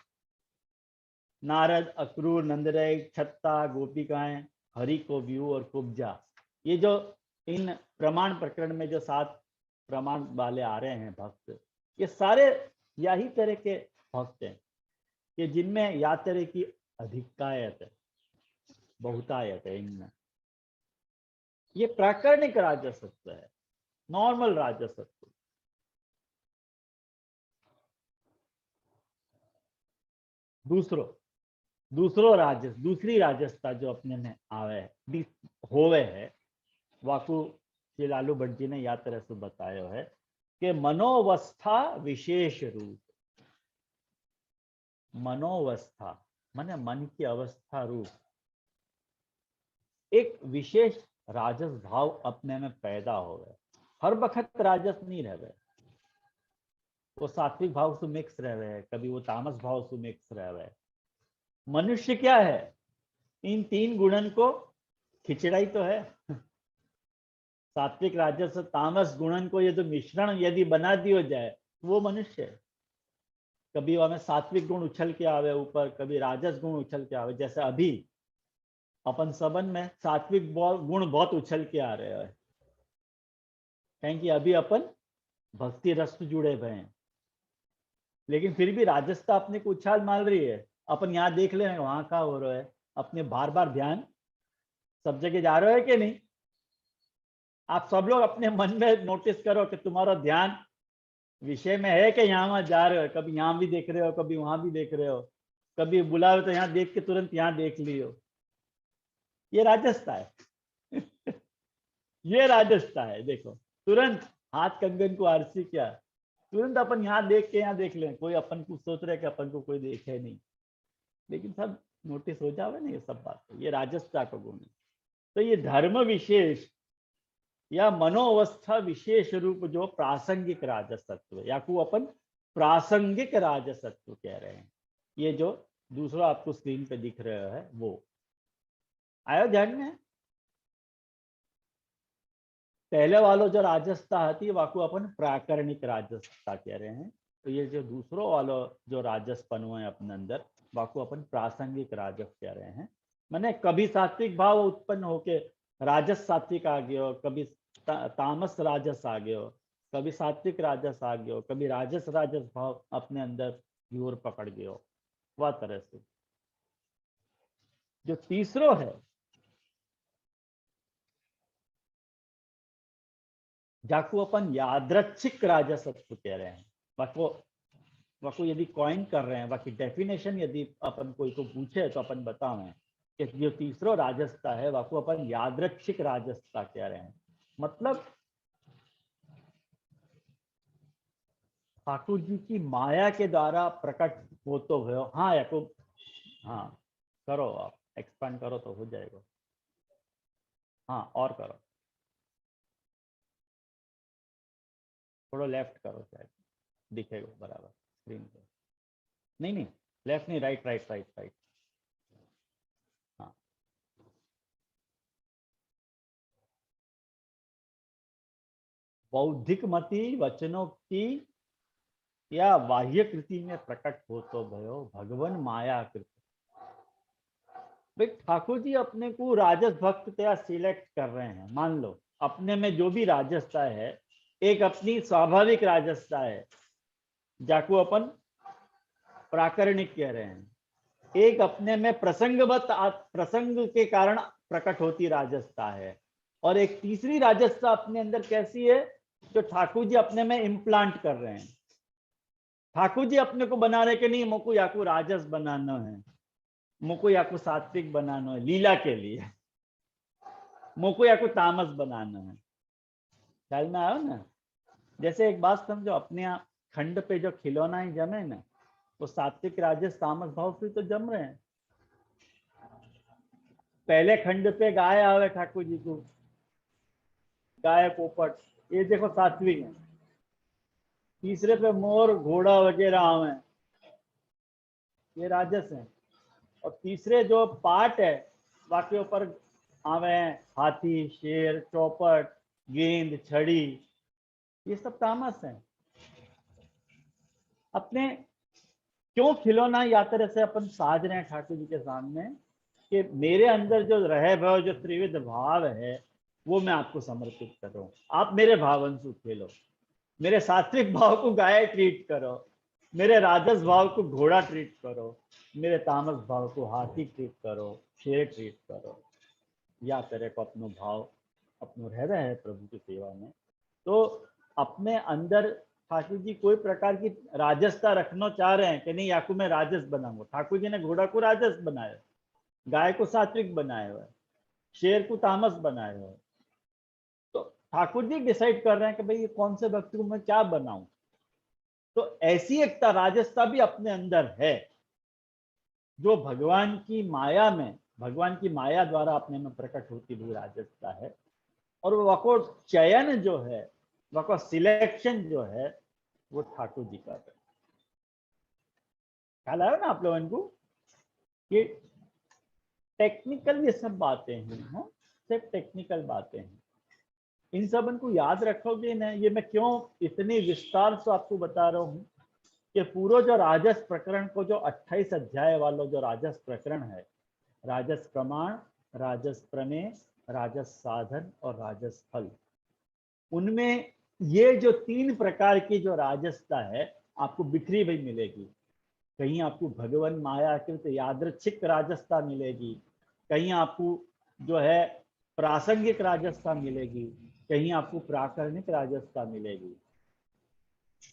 नारद, अक्रूर, नंदराय, छत्ता, गोपिकाएं, हरि को व्यू और कुब्जा, ये जो इन प्रमाण प्रकरण में जो 7 प्रमाण वाले आ रहे हैं भक्त, ये सारे यही तरह के भक्त हैं कि जिनमें या तरह की अधिकायत है, बहुतायत है इनमें। ये प्राकरणिक राजसत्व है, नॉर्मल राजसत्व। दूसरो राजस, दूसरी राजसता जो अपने में आवे होवे है, वाकू श्री लालू भट्ट जी ने या तरह से बताया है कि मनोवस्था विशेष रूप। मनोवस्था माने मन की अवस्था रूप एक विशेष राजस भाव अपने में पैदा हो गए। हर वक्त राजस नहीं रह गए, वो सात्विक भाव से मिक्स रह रहे हैं, कभी वो तामस भाव से मिक्स रह रहे हैं। मनुष्य क्या है, इन 3 गुणन को खिचड़ाई तो है। सात्विक राजस तामस गुणन को ये जो मिश्रण यदि बना दिया जाए, वो मनुष्य है। कभी हमें सात्विक गुण उछल के आवे ऊपर, कभी राजस गुण उछल के आवे। जैसे अभी अपन सबन में सात्विक गुण बहुत उछल के आ रहे हैं, क्योंकि अभी अपन भक्ति रस से जुड़े हुए हैं, लेकिन फिर भी राजसता अपने को उछाल मार रही है। अपन यहाँ देख ले वहां का हो रहा है, अपने बार बार ध्यान सब जगह जा रहा है कि नहीं। आप सब लोग अपने मन में नोटिस करो कि तुम्हारा ध्यान विषय में है कि यहाँ वहां जा रहे हो। कभी यहाँ भी देख रहे हो, कभी वहां भी देख रहे हो, कभी बुलाओ तो यहाँ देख के तुरंत यहाँ देख लियो। ये राजसता है। ये राजसता है। देखो तुरंत हाथ कंगन को आरसी क्या, तुरंत अपन यहाँ देख के यहाँ देख लें। कोई अपन को सोच रहे कि अपन को कोई देखे नहीं, लेकिन सब नोटिस हो जावे ना ये सब बात। ये राजसता का गुण है। तो ये धर्म विशेष या मनोअवस्था विशेष रूप जो प्रासंगिक राजसत्व है, या को अपन प्रासंगिक राजसत्व कह रहे हैं। ये जो दूसरा आपको स्क्रीन पे दिख रहा है वो आयो ध्यान में। पहले वालों जो राजसता आती है वाको अपन प्राकरणिक राजसता कह रहे हैं। तो ये जो दूसरों वालों जो राजसपन है अपने अंदर, वाको अपन प्रासंगिक राजस कह रहे हैं। मैंने कभी सात्विक भाव उत्पन्न होके राजस सात्विक आ गयो, कभी तामस राजस आ गयो, कभी सात्विक राजस आ गयो, कभी राजस राजस भाव अपने अंदर की ओर पकड़ गयो, वह तरह से। जो तीसरो है, जाको अपन यादृच्छिक राजसत्व कह रहे हैं, वको यदि कॉइन कर रहे हैं, बाकी डेफिनेशन यदि अपन कोई को पूछे तो अपन बतावें कि जो तीसरो राजसता है वको अपन यादृच्छिक राजसता कह रहे हैं। मतलब ठाकुर जी की माया के द्वारा प्रकट हो तो भयो। हाँ याकूब, हाँ करो, आप एक्सपांड करो तो हो जाएगा। हाँ और करो, थोड़ा लेफ्ट करो, शायद दिखेगा बराबर स्क्रीन पे। नहीं नहीं, लेफ्ट नहीं, राइट राइट राइट राइट। हाँ, बौद्धिक मति वचनों की या बाह्य कृति में प्रकट हो तो भयो भगवान माया कृति। भाई ठाकुर जी अपने को राजस भक्त त्या सिलेक्ट कर रहे हैं। मान लो अपने में जो भी राजसता है, एक अपनी स्वाभाविक राजसता है जाको अपन प्राकरणिक कह रहे हैं, एक अपने में प्रसंग के कारण प्रकट होती राजसता है, और एक तीसरी राजसता अपने अंदर कैसी है जो ठाकुर जी अपने में इम्प्लांट कर रहे हैं। ठाकुर जी अपने को बना रहे कि नहीं, मोको याकू राजस बनाना है, मोको याकू सात्विक बनाना है लीला के लिए, मोको याकू तामस बनाना है। ख्याल में आयो ना? जैसे एक बात समझो, अपने यहाँ खंड पे जो खिलौना ही जमे ना, वो सात्विक राजस तामस भाव से तो जम रहे हैं। पहले खंड पे गाय आवे ठाकुर जी को, गाय पोपट, ये देखो सात्विक है। तीसरे पे मोर घोड़ा वगैरह आवे, ये राजस है। और तीसरे जो पार्ट है बाकी ऊपर आवे हैं हाथी, शेर, चौपट, गेंद, छड़ी, ये सब तामस है। अपने क्यों खिलौना या तरह से अपन साज रहे हैं ठाकुर जी के सामने कि मेरे अंदर जो रहे भाव, जो त्रिविध भाव है, वो मैं आपको समर्पित कर रहा हूँ। आप मेरे भावंशु खेलो, मेरे सात्विक भाव को गाय ट्रीट करो, मेरे राजस भाव को घोड़ा ट्रीट करो, मेरे तामस भाव को हाथी ट्रीट करो, शेर ट्रीट करो, या तरह को अपनो भाव अपनो रह रहे हैं प्रभु की सेवा में। तो अपने अंदर ठाकुर जी कोई प्रकार की राजसता रखना चाह रहे हैं कि नहीं, याकू मैं राजस बनाऊंगा। ठाकुर जी ने घोड़ा को राजस बनाया, गाय को सात्विक बनाया हुआ है, शेर को तामस बनाया हुआ है। तो ठाकुर जी डिसाइड कर रहे हैं कि भाई ये कौन से भक्त को मैं क्या बनाऊं। तो ऐसी एक राजसता भी अपने अंदर है जो भगवान की माया में, भगवान की माया द्वारा अपने में प्रकट होती हुई राजसता है। और वको चयन जो है, वको सिलेक्शन जो है, वो ठाकुर जी कर रहे हैं। ख्याल आया ना आप लोगों को कि टेक्निकल ये सब बातें हैं, हाँ? सिर्फ टेक्निकल बातें हैं। इन सब को याद रखोगे ना। ये मैं क्यों इतनी विस्तार से आपको बता रहा हूँ कि पूरा जो राजस प्रकरण को, जो 28 अध्याय वाला जो राजस प्रकरण है, राजस प्रमाण, राजस प्रमेय, राजस साधन और राजस फल, उनमें ये जो 3 प्रकार की जो राजसता है आपको बिखरी हुई मिलेगी। कहीं आपको भगवान मायाकृत यादृच्छिक राजसता मिलेगी, कहीं आपको जो है प्रासंगिक राजसता मिलेगी, कहीं आपको प्राकरणिक राजसता मिलेगी।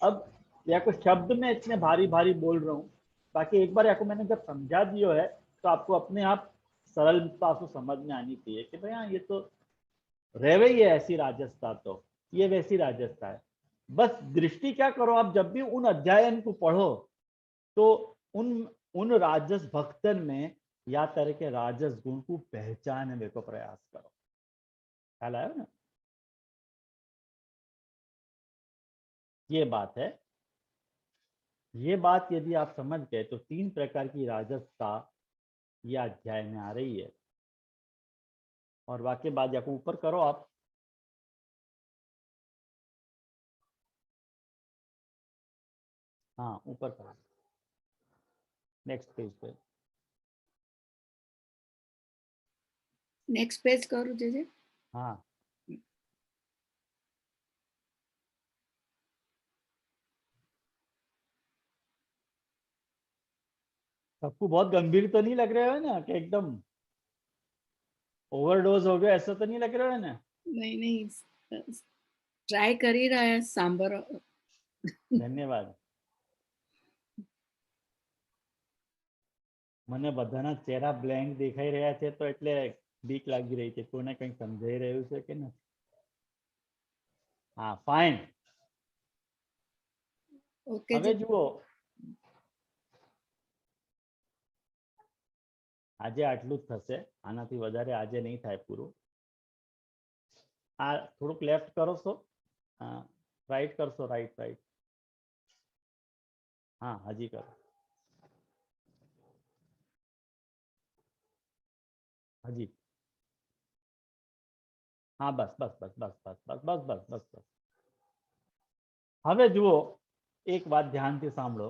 अब या कुछ शब्द में इतने भारी भारी बोल रहा हूँ, बाकी एक बार आपको मैंने जब समझा दिया है तो आपको अपने आप सरलता से समझ में आनी चाहिए कि भाई हाँ, ये तो रह ही है ऐसी राजसता, तो ये वैसी राजसता है। बस दृष्टि क्या करो, आप जब भी उन अध्यायन को पढ़ो तो उन उन राजस भक्तन में या तरह के राजस गुण को पहचानने को प्रयास करो। ख्याल आया ना? ये बात है। ये बात यदि आप समझ गए तो 3 प्रकार की राजसता यह अध्याय में आ रही है। और वाक्य बाद या ऊपर करो आप। हाँ ऊपर करो, नेक्स्ट पेज पे। नेक्स्ट पेज करूँ जीजे? हाँ सबको बहुत गंभीर तो नहीं लग रहे हो ना कि एकदम ओवरडोज हो गया, ऐसा तो नहीं लग रहा है ना? नहीं नहीं, ટ્રાય કરી રહ્યા સાંભળો. ધન્યવાદ. મને બધાના ચહેરા બ્લેન્ક દેખાઈ રહ્યા છે તો એટલે બીક લાગી રહી છે, કોને કંઈ સમજાઈ રહ્યું છે કે નથી? હા, ફાઇન. ઓકે હવે જુઓ, આજે આટલું જ થશે, આનાથી વધારે આજે નહીં થાય પૂરું. આ થોડુંક લેફ્ટ કરો છો, હા રાઈટ કરશો, રાઈટ રાઈટ, હા હજી કરો, હજી, હા બસ બસ બસ બસ બસ બસ બસ બસ બસ બસ. હવે જુઓ, એક વાત ધ્યાનથી સાંભળો.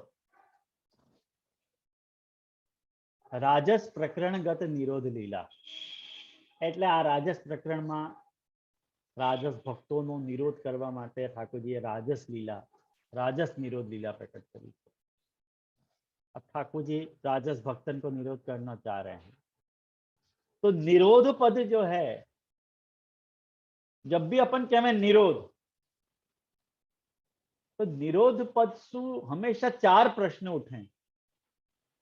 રાજસ પ્રકરણગત નિરોધ લીલા એટલે આ રાજસ પ્રકરણમાં રાજસ ભક્તોનો નિરોધ કરવા માટે ઠાકોરજીએ રાજસ લીલા, राजस निरोध लीला प्रकट करी. अब ठाकुर जी राजस भक्तन को निरोध करना चाह रहे हैं, तो निरोध पद जो है, जब भी अपन कहें निरोध, तो निरोध पद सु हमेशा 4 प्रश्न उठे.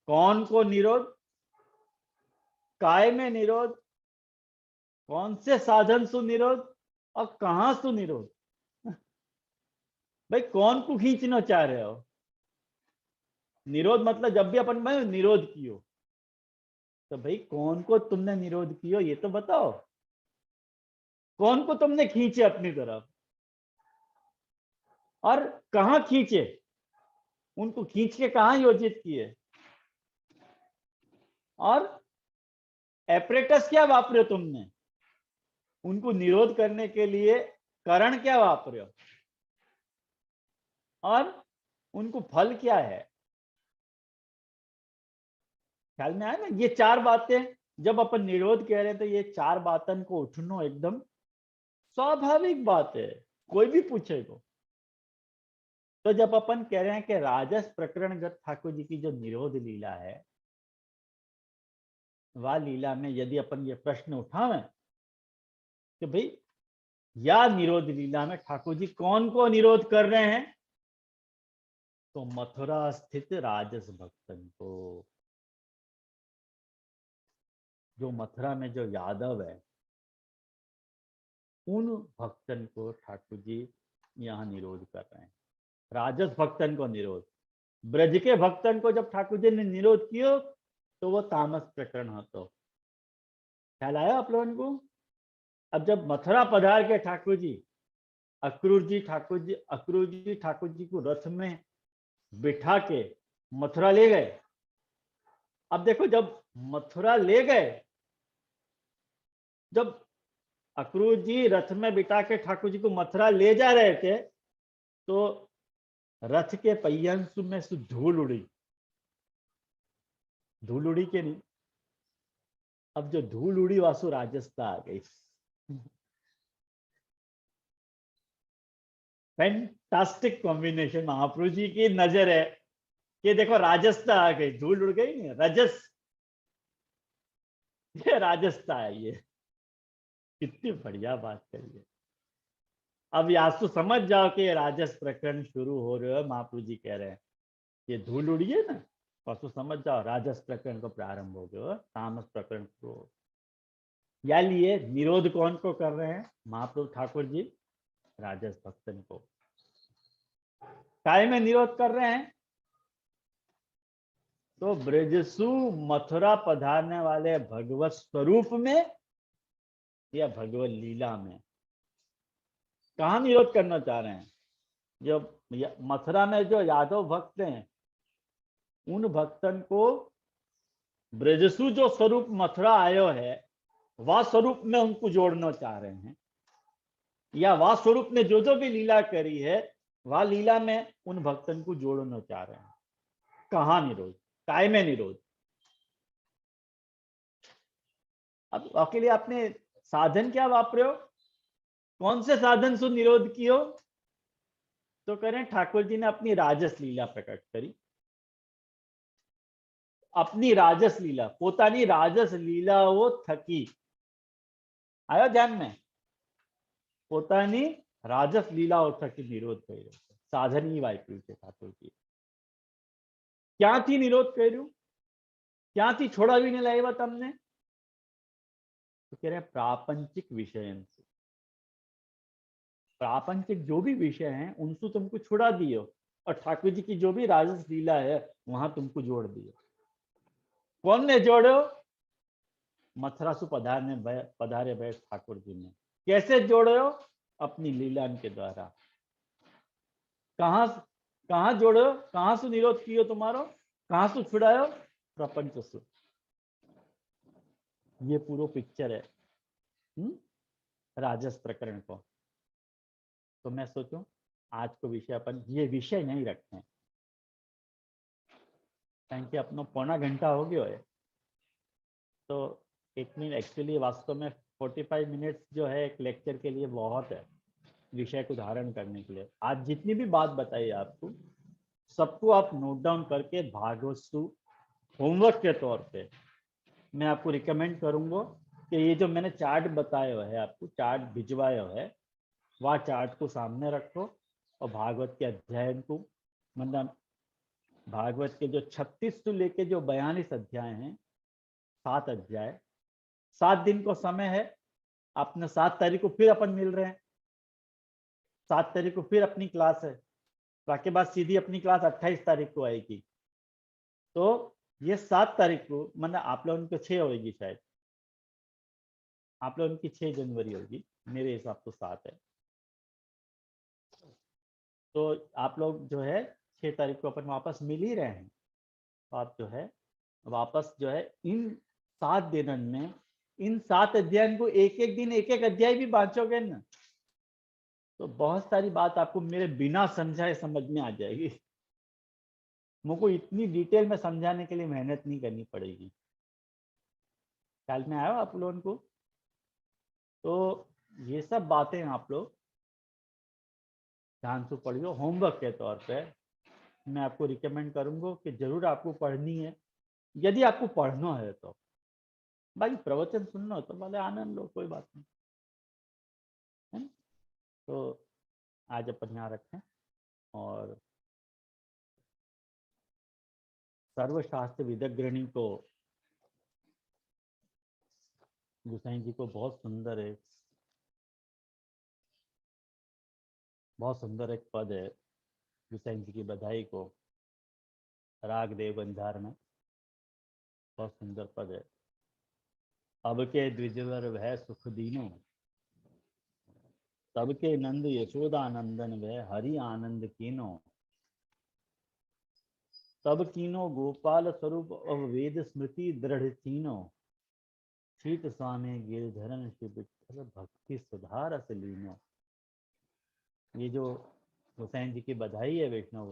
कौन को निरोध, काय में निरोध, कौन से साधन सु निरोध और कहां सु निरोध. भाई कौन को खींचना चाह रहे हो? निरोध मतलब जब भी अपन में निरोध कियो, तो भाई कौन को तुमने निरोध कियो ये तो बताओ. कौन को तुमने खींचे अपनी तरफ और कहां खींचे, उनको खींच के कहां योजित किए, और एपरेटस क्या वापरे तुमने उनको निरोध करने के लिए, कारण क्या वापरे, और उनको फल क्या है. ख्याल में आया ना? ये 4 बातें जब अपन निरोध कह रहे हैं तो ये 4 बातन को उठना एकदम स्वाभाविक बात है, कोई भी पूछेगा. तो जब अपन कह रहे हैं कि राजस प्रकरणगत ठाकुर जी की जो निरोध लीला है, वह लीला में यदि अपन ये प्रश्न उठावें कि भाई या निरोध लीला में ठाकुर जी कौन को निरोध कर रहे हैं, तो मथुरा स्थित राजस भक्तन को, जो मथुरा में जो यादव है, उन भक्तन को ठाकुर जी यहाँ निरोध कर रहे हैं. राजस भक्तन को निरोध. ब्रज के भक्तन को जब ठाकुर जी ने निरोध किया तो वो तामस प्रकरण होता. ख्याल आया आप लोगों को? अब जब मथुरा पधार के ठाकुर जी, अक्रूर जी ठाकुर जी को रथ में बिठा के मथुरा ले गए. अब देखो, जब मथुरा ले गए, जब अक्रूर जी रथ में बिठा के ठाकुर जी को मथुरा ले जा रहे थे, तो रथ के पहियन में से धूल उड़ी. धूल उड़ी के नहीं? अब जो धूल उड़ी वासु राजस्था आ गई. फैंटास्टिक कॉम्बिनेशन महाप्रभु जी की नजर है कि देखो राजस्था आ गई, धूल उड़ गई नहीं, रजस, ये राजस्था है. ये कितनी बढ़िया बात करिए. अब यासु समझ जाओ कि राजस प्रकरण शुरू हो रहे हो. महाप्रभु जी कह रहे हैं ये धूल उड़ी है ना, तो समझ जाओ राजस प्रकरण को प्रारंभ हो गया, तामस प्रकरण को. या लिए निरोध कौन को कर रहे हैं? महाप्रभु ठाकुर जी राजस भक्तन को. काय में निरोध कर रहे हैं? तो ब्रजसु मथुरा पधारने वाले भगवत स्वरूप में या भगवत लीला में, कहां निरोध करना चाह रहे हैं? जो मथुरा में जो यादव भक्त हैं, उन भक्तन को ब्रजसु जो स्वरूप मथुरा आयो है, वह स्वरूप में उनको जोड़ना चाह रहे हैं, या वह स्वरूप ने जो जो भी लीला करी है, वह लीला में उन भक्तन को जोड़ना चाह रहे हैं. कहां निरोध, काय में निरोध. अब के लिए आपने साधन क्या वापरे हो, कौन से साधन से निरोध कियो? तो करें ठाकुर जी ने अपनी राजस लीला प्रकट करी. अपनी राजस लीला, પોતાની રાજસ લીલાઓ થકી, આયો ધ્યાન में, પોતાની રાજસ લીલાઓ થકી નિરોધ કર્યો છે. સાધનની વાપર્યું છે ઠાકોરજી. ક્યાંથી નિરોધ કર્યું, ક્યાંથી છોડાવીને લાવ્યા તમને? तो कह रहे हैं प्रापंचिक विषय से, प्रापंचिक जो भी विषय हैं उनसे तुमको छुड़ा दियो, और ठाकुर जी की जो भी राजस लीला है वहां तुमको जोड़ दियो. कौन ने जोड़ो? मथुरा सु पधारे भय ठाकुर जी ने. कैसे जोड़ो? अपनी लीला के द्वारा. कहां कहां जोड़ो? कहां से निरोध कियो तुम्हारो? कहां से छुड़ायो? प्रपंच से. ये पूरा पिक्चर है राजस प्रकरण को. तो मैं सोचूं आज को विषय अपन ये विषय नहीं रखते हैं, કારણ કે अपनो पौना घंटा हो गया है. तो एक मिनट एक्चुअली वास्तव में 45 मिनट्स जो है एक लेक्चर के लिए बहुत है विषय को धारण करने के लिए. आज जितनी भी बात बताई आपको, सबको आप नोट डाउन करके भागवत होमवर्क के तौर पे मैं आपको रिकमेंड करूंगा कि ये जो मैंने चार्ट बताया है, आपको चार्ट भिजवाया है, वह चार्ट को सामने रखो और भागवत के अध्याय को, मतलब भागवत के जो 36 से लेके जो 42 अध्याय हैं, 7 अध्याय, 7 दिन को समय है. अपने 7 तारीख को फिर अपन मिल रहे हैं. 7 तारीख को फिर अपनी क्लास है. उसके बाद सीधी अपनी क्लास 28 तारीख को आएगी. तो ये 7 तारीख को, मतलब आप लोगों की 6 होगी शायद, आप लोगों की 6 जनवरी होगी, मेरे हिसाब से 7 है. तो आप लोग जो है 6 तारीख को अपन वापस मिल ही रहे हैं. तो आप जो है वापस जो है इन 7 दिनों में इन 7 अध्याय को एक एक दिन एक एक अध्याय भी बांचोगे ना, तो बहुत सारी बात आपको मेरे बिना समझाए समझ में आ जाएगी. मुझको इतनी डिटेल में समझाने के लिए मेहनत नहीं करनी पड़ेगी. ख्याल में आया आप लोगों को? तो ये सब बातें आप लोग ध्यान से पढ़ियो. होमवर्क के तौर पे मैं आपको रिकमेंड करूंगा कि जरूर आपको पढ़नी है. यदि आपको पढ़ना है तो भाई प्रवचन सुनना हो तो भले आनंद लो, कोई बात नहीं है ना. तो आज अपन यहाँ रखें और सर्वशास्त्र विदग्रणी को, गोसाई जी को बहुत सुंदर एक पद है गोसाई जी की बधाई को, राग देव बंधार में बहुत सुंदर पद है. अब के द्विजवर वह सुख दीनो, तब के नंद यशोदा नंदन वह हरि आनंद कीनो, तब कीनो गोपाल स्वरूप अब वेद स्मृति दृढ़ चीनो, शीत स्वामी गिरधरन शिव विठ्ठल भक्ति सुधार रस लीनो. ये जो गोसाई जी की बधाई है वैष्णव,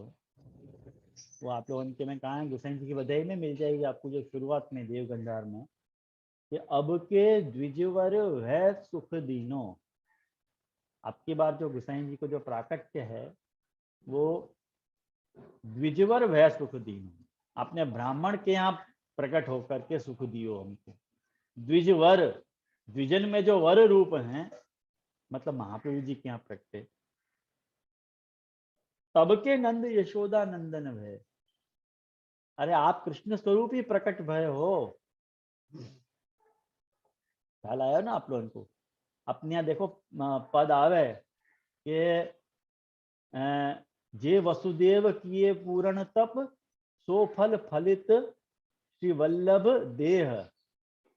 वो आप लोगों के में कहा है गोसाई जी की बधाई में मिल जाएगी आपको, जो शुरुआत में देव गंधार में, कि अब के द्विजवर है सुख दीनो. आपकी बार जो गोसाई जी को जो प्राकट्य है वो द्विजवर वह सुख दीनो, आपने ब्राह्मण के यहाँ प्रकट होकर के सुख दियो हमको. द्विजवर, द्विजन में जो वर रूप हैं, मतलब महाप्रभु जी के यहाँ प्रकटे. तब के नंद यशोदा नंदन भय, अरे आप कृष्ण स्वरूप ही प्रकट भय हो. ख्याल आया ना आप लोगों को? अपने यहाँ देखो पद आवे कि जे वसुदेव किए पूर्ण तप, सो फल फलित श्री वल्लभ देह.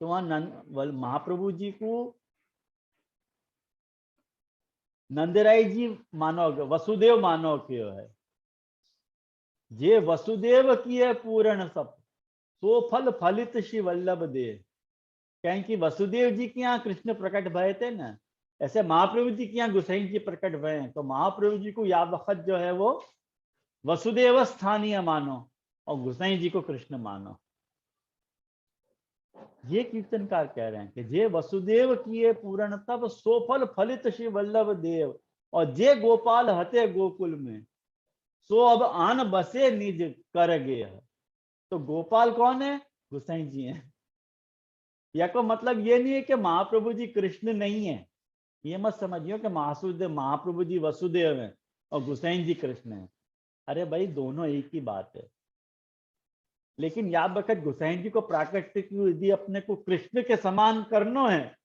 तो वहां महाप्रभु जी को नंदराय जी मानो, वसुदेव मानो क्यों है. जे वसुदेव किए पूर्ण तप, सो फल फलित श्री वल्लभ देह. कहें कि वसुदेव जी के यहाँ कृष्ण प्रकट भय थे ना, ऐसे महाप्रभु जी के यहाँ गोसाई जी प्रकट भय हैं. तो महाप्रभु जी को या वक्त जो है वो वसुदेव स्थानीय मानो और गोसाई जी को कृष्ण मानो. ये कीर्तनकार कह रहे हैं कि जे वसुदेव किए पूर्ण तब, सो फल फलित श्री वल्लभ देव, और जे गोपाल हते गोकुल में, सो अब आन बसे निज कर गे. तो गोपाल कौन है? गोसाई जी हैं। या को मतलब ये नहीं है कि महाप्रभु जी कृष्ण नहीं है, ये मत समझियो कि महाप्रभु जी वसुदेव हैं और गोसाई जी कृष्ण हैं। अरे भाई दोनों एक ही बात है। लेकिन याद वक्त गोसाई जी को प्राकृतिक यदि अपने को कृष्ण के समान करना है,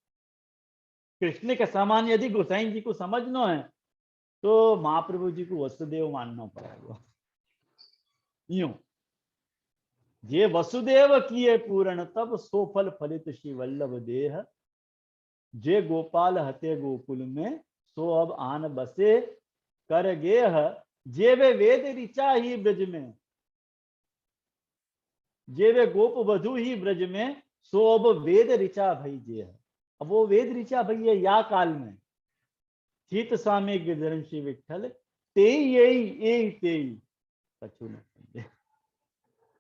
कृष्ण के समान यदि गोसाई जी को समझना है, तो महाप्रभु जी को वसुदेव मानना पड़ेगा। यूं जे वसुदेव किए पूर्ण तब सो फल फलित श्री वल्लभ देह, जे गोपाल हते गोकुल में सो अब आन बसे कर गेह, जे वे वेद ऋचा ही ब्रज में, जे वे गोप वधु ही ब्रज में सो अब वेद ऋचा भई जे है। अब वो वेद ऋचा भई है या काल में चित स्वामी गिरधर श्री विठल तेई यही तेई कछु न समझे।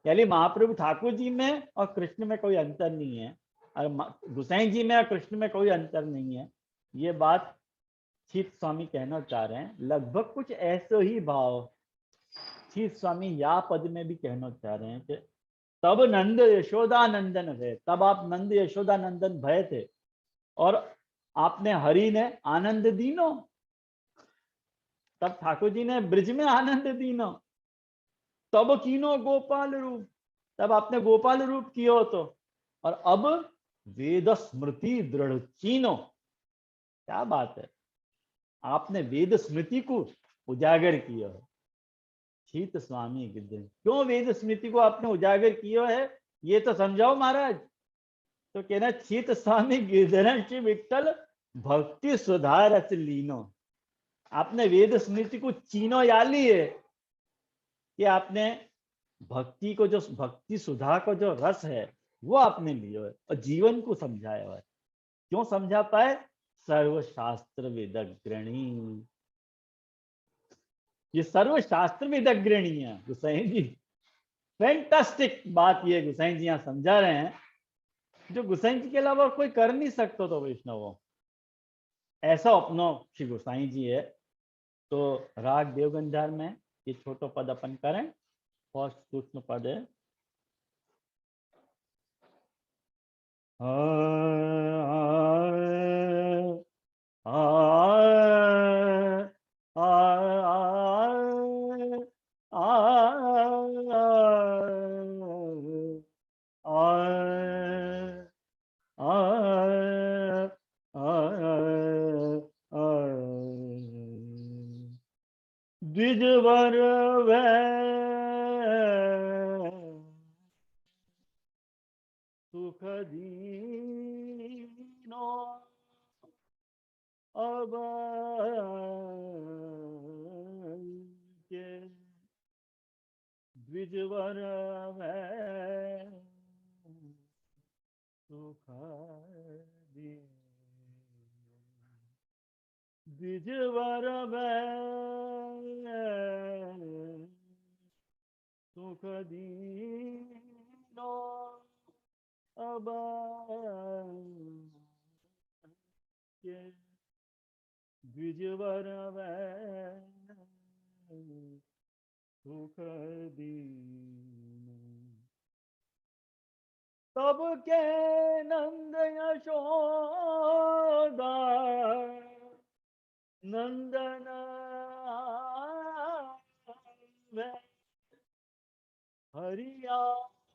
यानी महाप्रभु ठाकुर जी में और कृष्ण में कोई अंतर नहीं है, और गोसाई जी में और कृष्ण में कोई अंतर नहीं है। ये बात चित स्वामी कहना चाह रहे हैं। लगभग कुछ ऐसे ही भाव चित स्वामी या पद में भी कहना चाह रहे हैं कि तब नंद यशोदा नंदन भय, तब आप नंद यशोदा नंदन भय थे और आपने हरि ने आनंद दीनो, तब ठाकुर जी ने ब्रिज में आनंद दीनो, तब कीनो गोपाल रूप, तब आपने गोपाल रूप कियो तो, और अब वेद स्मृति दृढ़ चीनो। क्या बात है, आपने वेद स्मृति को उजागर किया है। चित स्वामी गिरधर, क्यों वेद स्मृति को आपने उजागर किया है ये तो समझाओ महाराज। तो कहना चित स्वामी गिरधर विठल भक्ति सुधारस लीनो। आपने वेद स्मृति को चीनो या ली है कि आपने भक्ति को, जो भक्ति सुधा को जो रस है वो आपने लिया है और जीवन को समझाया है। क्यों समझा पाए? सर्वशास्त्र वेदग्रणी, ये सर्वशास्त्र वेदग्रणी है गोसाई जी। फैंटास्टिक बात ये गोसाई जी यहाँ समझा रहे हैं, जो गोसाई जी के अलावा कोई कर नहीं सकता तो वैष्णव ऐसा अपनो श्री गोसाई जी है। तो राग देवगंधार में ये छोटो पद अपन करें, फर्स्ट सूक्ष्म पद है। द्विजवर सुख दीनो अब के द्विजवर सुख द्विजवर सुख दीनो अब के द्विजवर सुख दीनो। तब के नंद यशोदा नंदन हरियानंद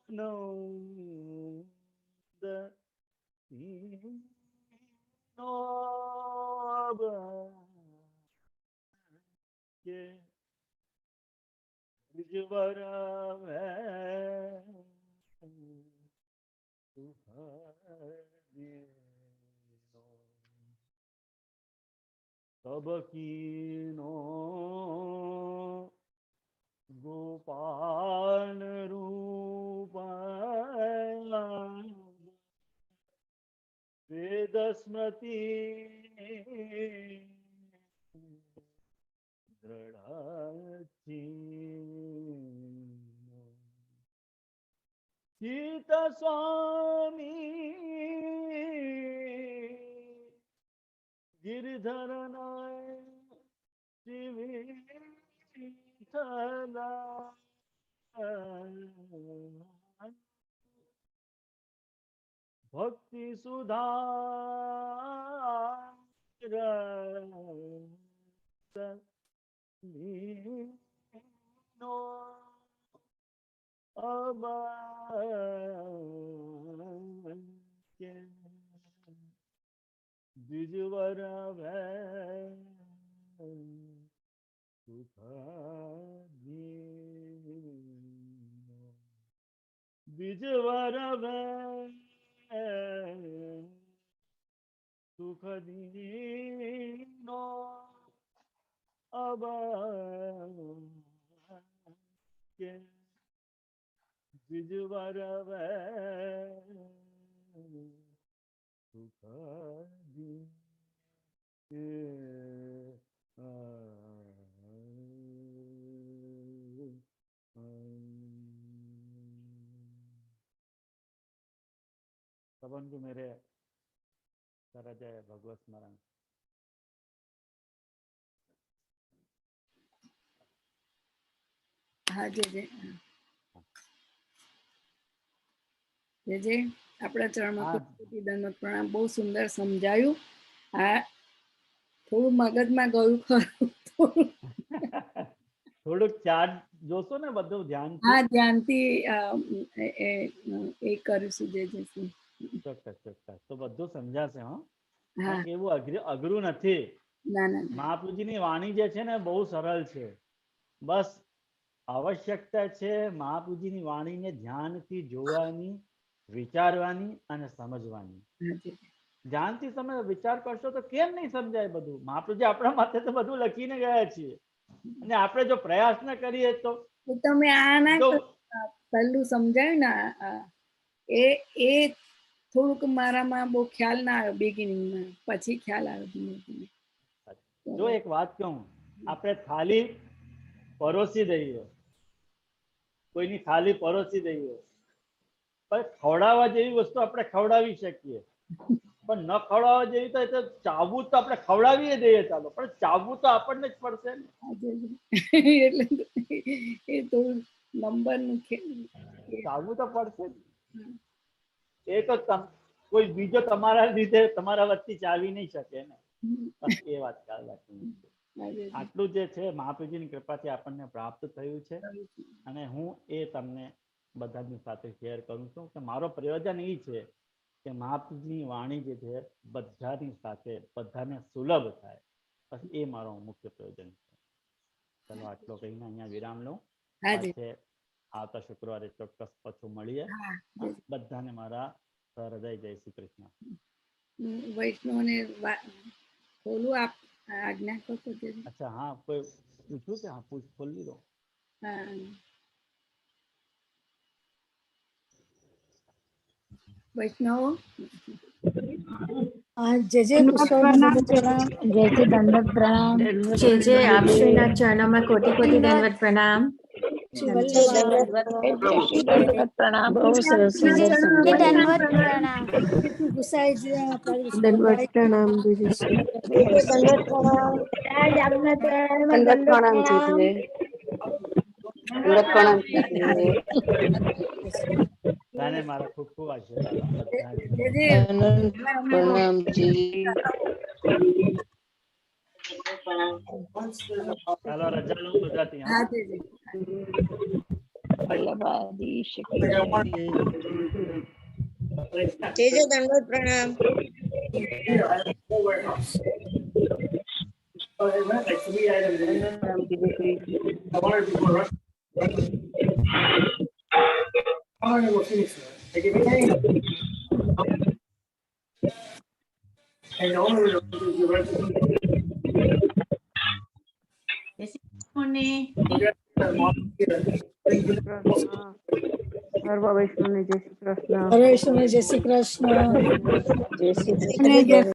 के द्विजवर तब कीनो गोपाल रूप वेद स्मृति दृढ़ चित स्वामी गिरधर शिविठला ભક્તિ સુધા નો અબાકે દ્વિજવર દ્વિજવર સુખ દીનો અબાકે દ્વિજવર સુખ सबन को मेरे करा जाए भगवत स्मरण। હા જે આપણા ચરણમાં કોટી દંડવત પ્રણામ. બહુ સુંદર સમજાયું. આ થોડું મગજમાં ગયું ખરું. થોડુંક ચાર્જ જોશો ને બધું ધ્યાન. હા ધ્યાનથી એ કરીશું જે ચોક્કસ ચોક્કસ તો બધું સમજાશે. હા એવું અઘરું નથી. ના ના મહાપ્રભુજીની વાણી જે છે ને બહુ સરળ છે. બસ આવશ્યકતા છે મહાપ્રભુજીની વાણીને ધ્યાનથી જોવાની, વિચારવાની અને સમજવાની. ધ્યાનથી તમે વિચાર કરશો તો કેમ નહીં સમજાય બધું. મહાપ્રભુજી આપણા માટે તો બધું લખીને ગયા છીએ અને આપણે જો પ્રયાસ ન કરીએ તો. તમે આ ના પહેલું સમજાયું ને એ થોડુંક મારામાં બહુ ખ્યાલ ના આવ્યો બિગિનિંગમાં, પછી ખ્યાલ આવ્યો ધીમે ધીમે. જો એક વાત કહું, આપણે થાળી પરોસી દઈએ, કોઈની થાળી પરોસી દઈએ, પણ ખવડાવવા જેવી વસ્તુ આપણે ખવડાવી શકીએ, પણ ન ખવડાવવા જેવી તો ચાવવું તો આપણે ખવડાવીએ દઈએ ચાલો, પણ ચાવવું તો આપણને જ પડશે ને. એટલે એ થોડું નંબરનું ચાવવું તો પડશે જ. એ તો કોઈ બીજો તમારા લીધે તમારા વચ્ચે ચાવી નહીં શકે ને. એ વાત ખ્યાલ રાખવી. આટલું જે છે મહાપ્રભુજીની કૃપાથી આપણને પ્રાપ્ત થયું છે અને હું એ તમને બધાની સાથે શેર કરું છું કે મારો પ્રયોજન એ છે કે મહાપ્રભુજીની વાણી જે છે બધાની સાથે બધાને સુલભ થાય. બસ એ મારો મુખ્ય પ્રયોજન છે. ચલો આટલો કહીને અહીંયા વિરામ લઉં. આવતા શુક્રવારે ચોક્કસ પાછું મળીએ. બધાને મારા હૃદય જય શ્રી કૃષ્ણ. વૈષ્ણવને ખોલું આપ આજ્ઞા કરશો. અચ્છા હા, કોઈ પૂછ્યું કે? હા ખોલી દો. વૈષ્ણવ જય જય દંડવત પ્રણામ. જય જય આપશ્રીના ચરણોમાં કોટી કોટી દંડવત પ્રણામ. પ્રણામ. બહુ સરસ સુંદર સમજાયું. દંડવત પ્રણામ. દંડવત પ્રણામ મારા ખૂબ ખૂબ આશીર્વાદ બધા. ચાલો રજા લો બધાથી. જય જય દંડવત પ્રણામ. હરે વૈષ્ણવ જય શ્રી કૃષ્ણ. જય શ્રી કૃષ્ણ.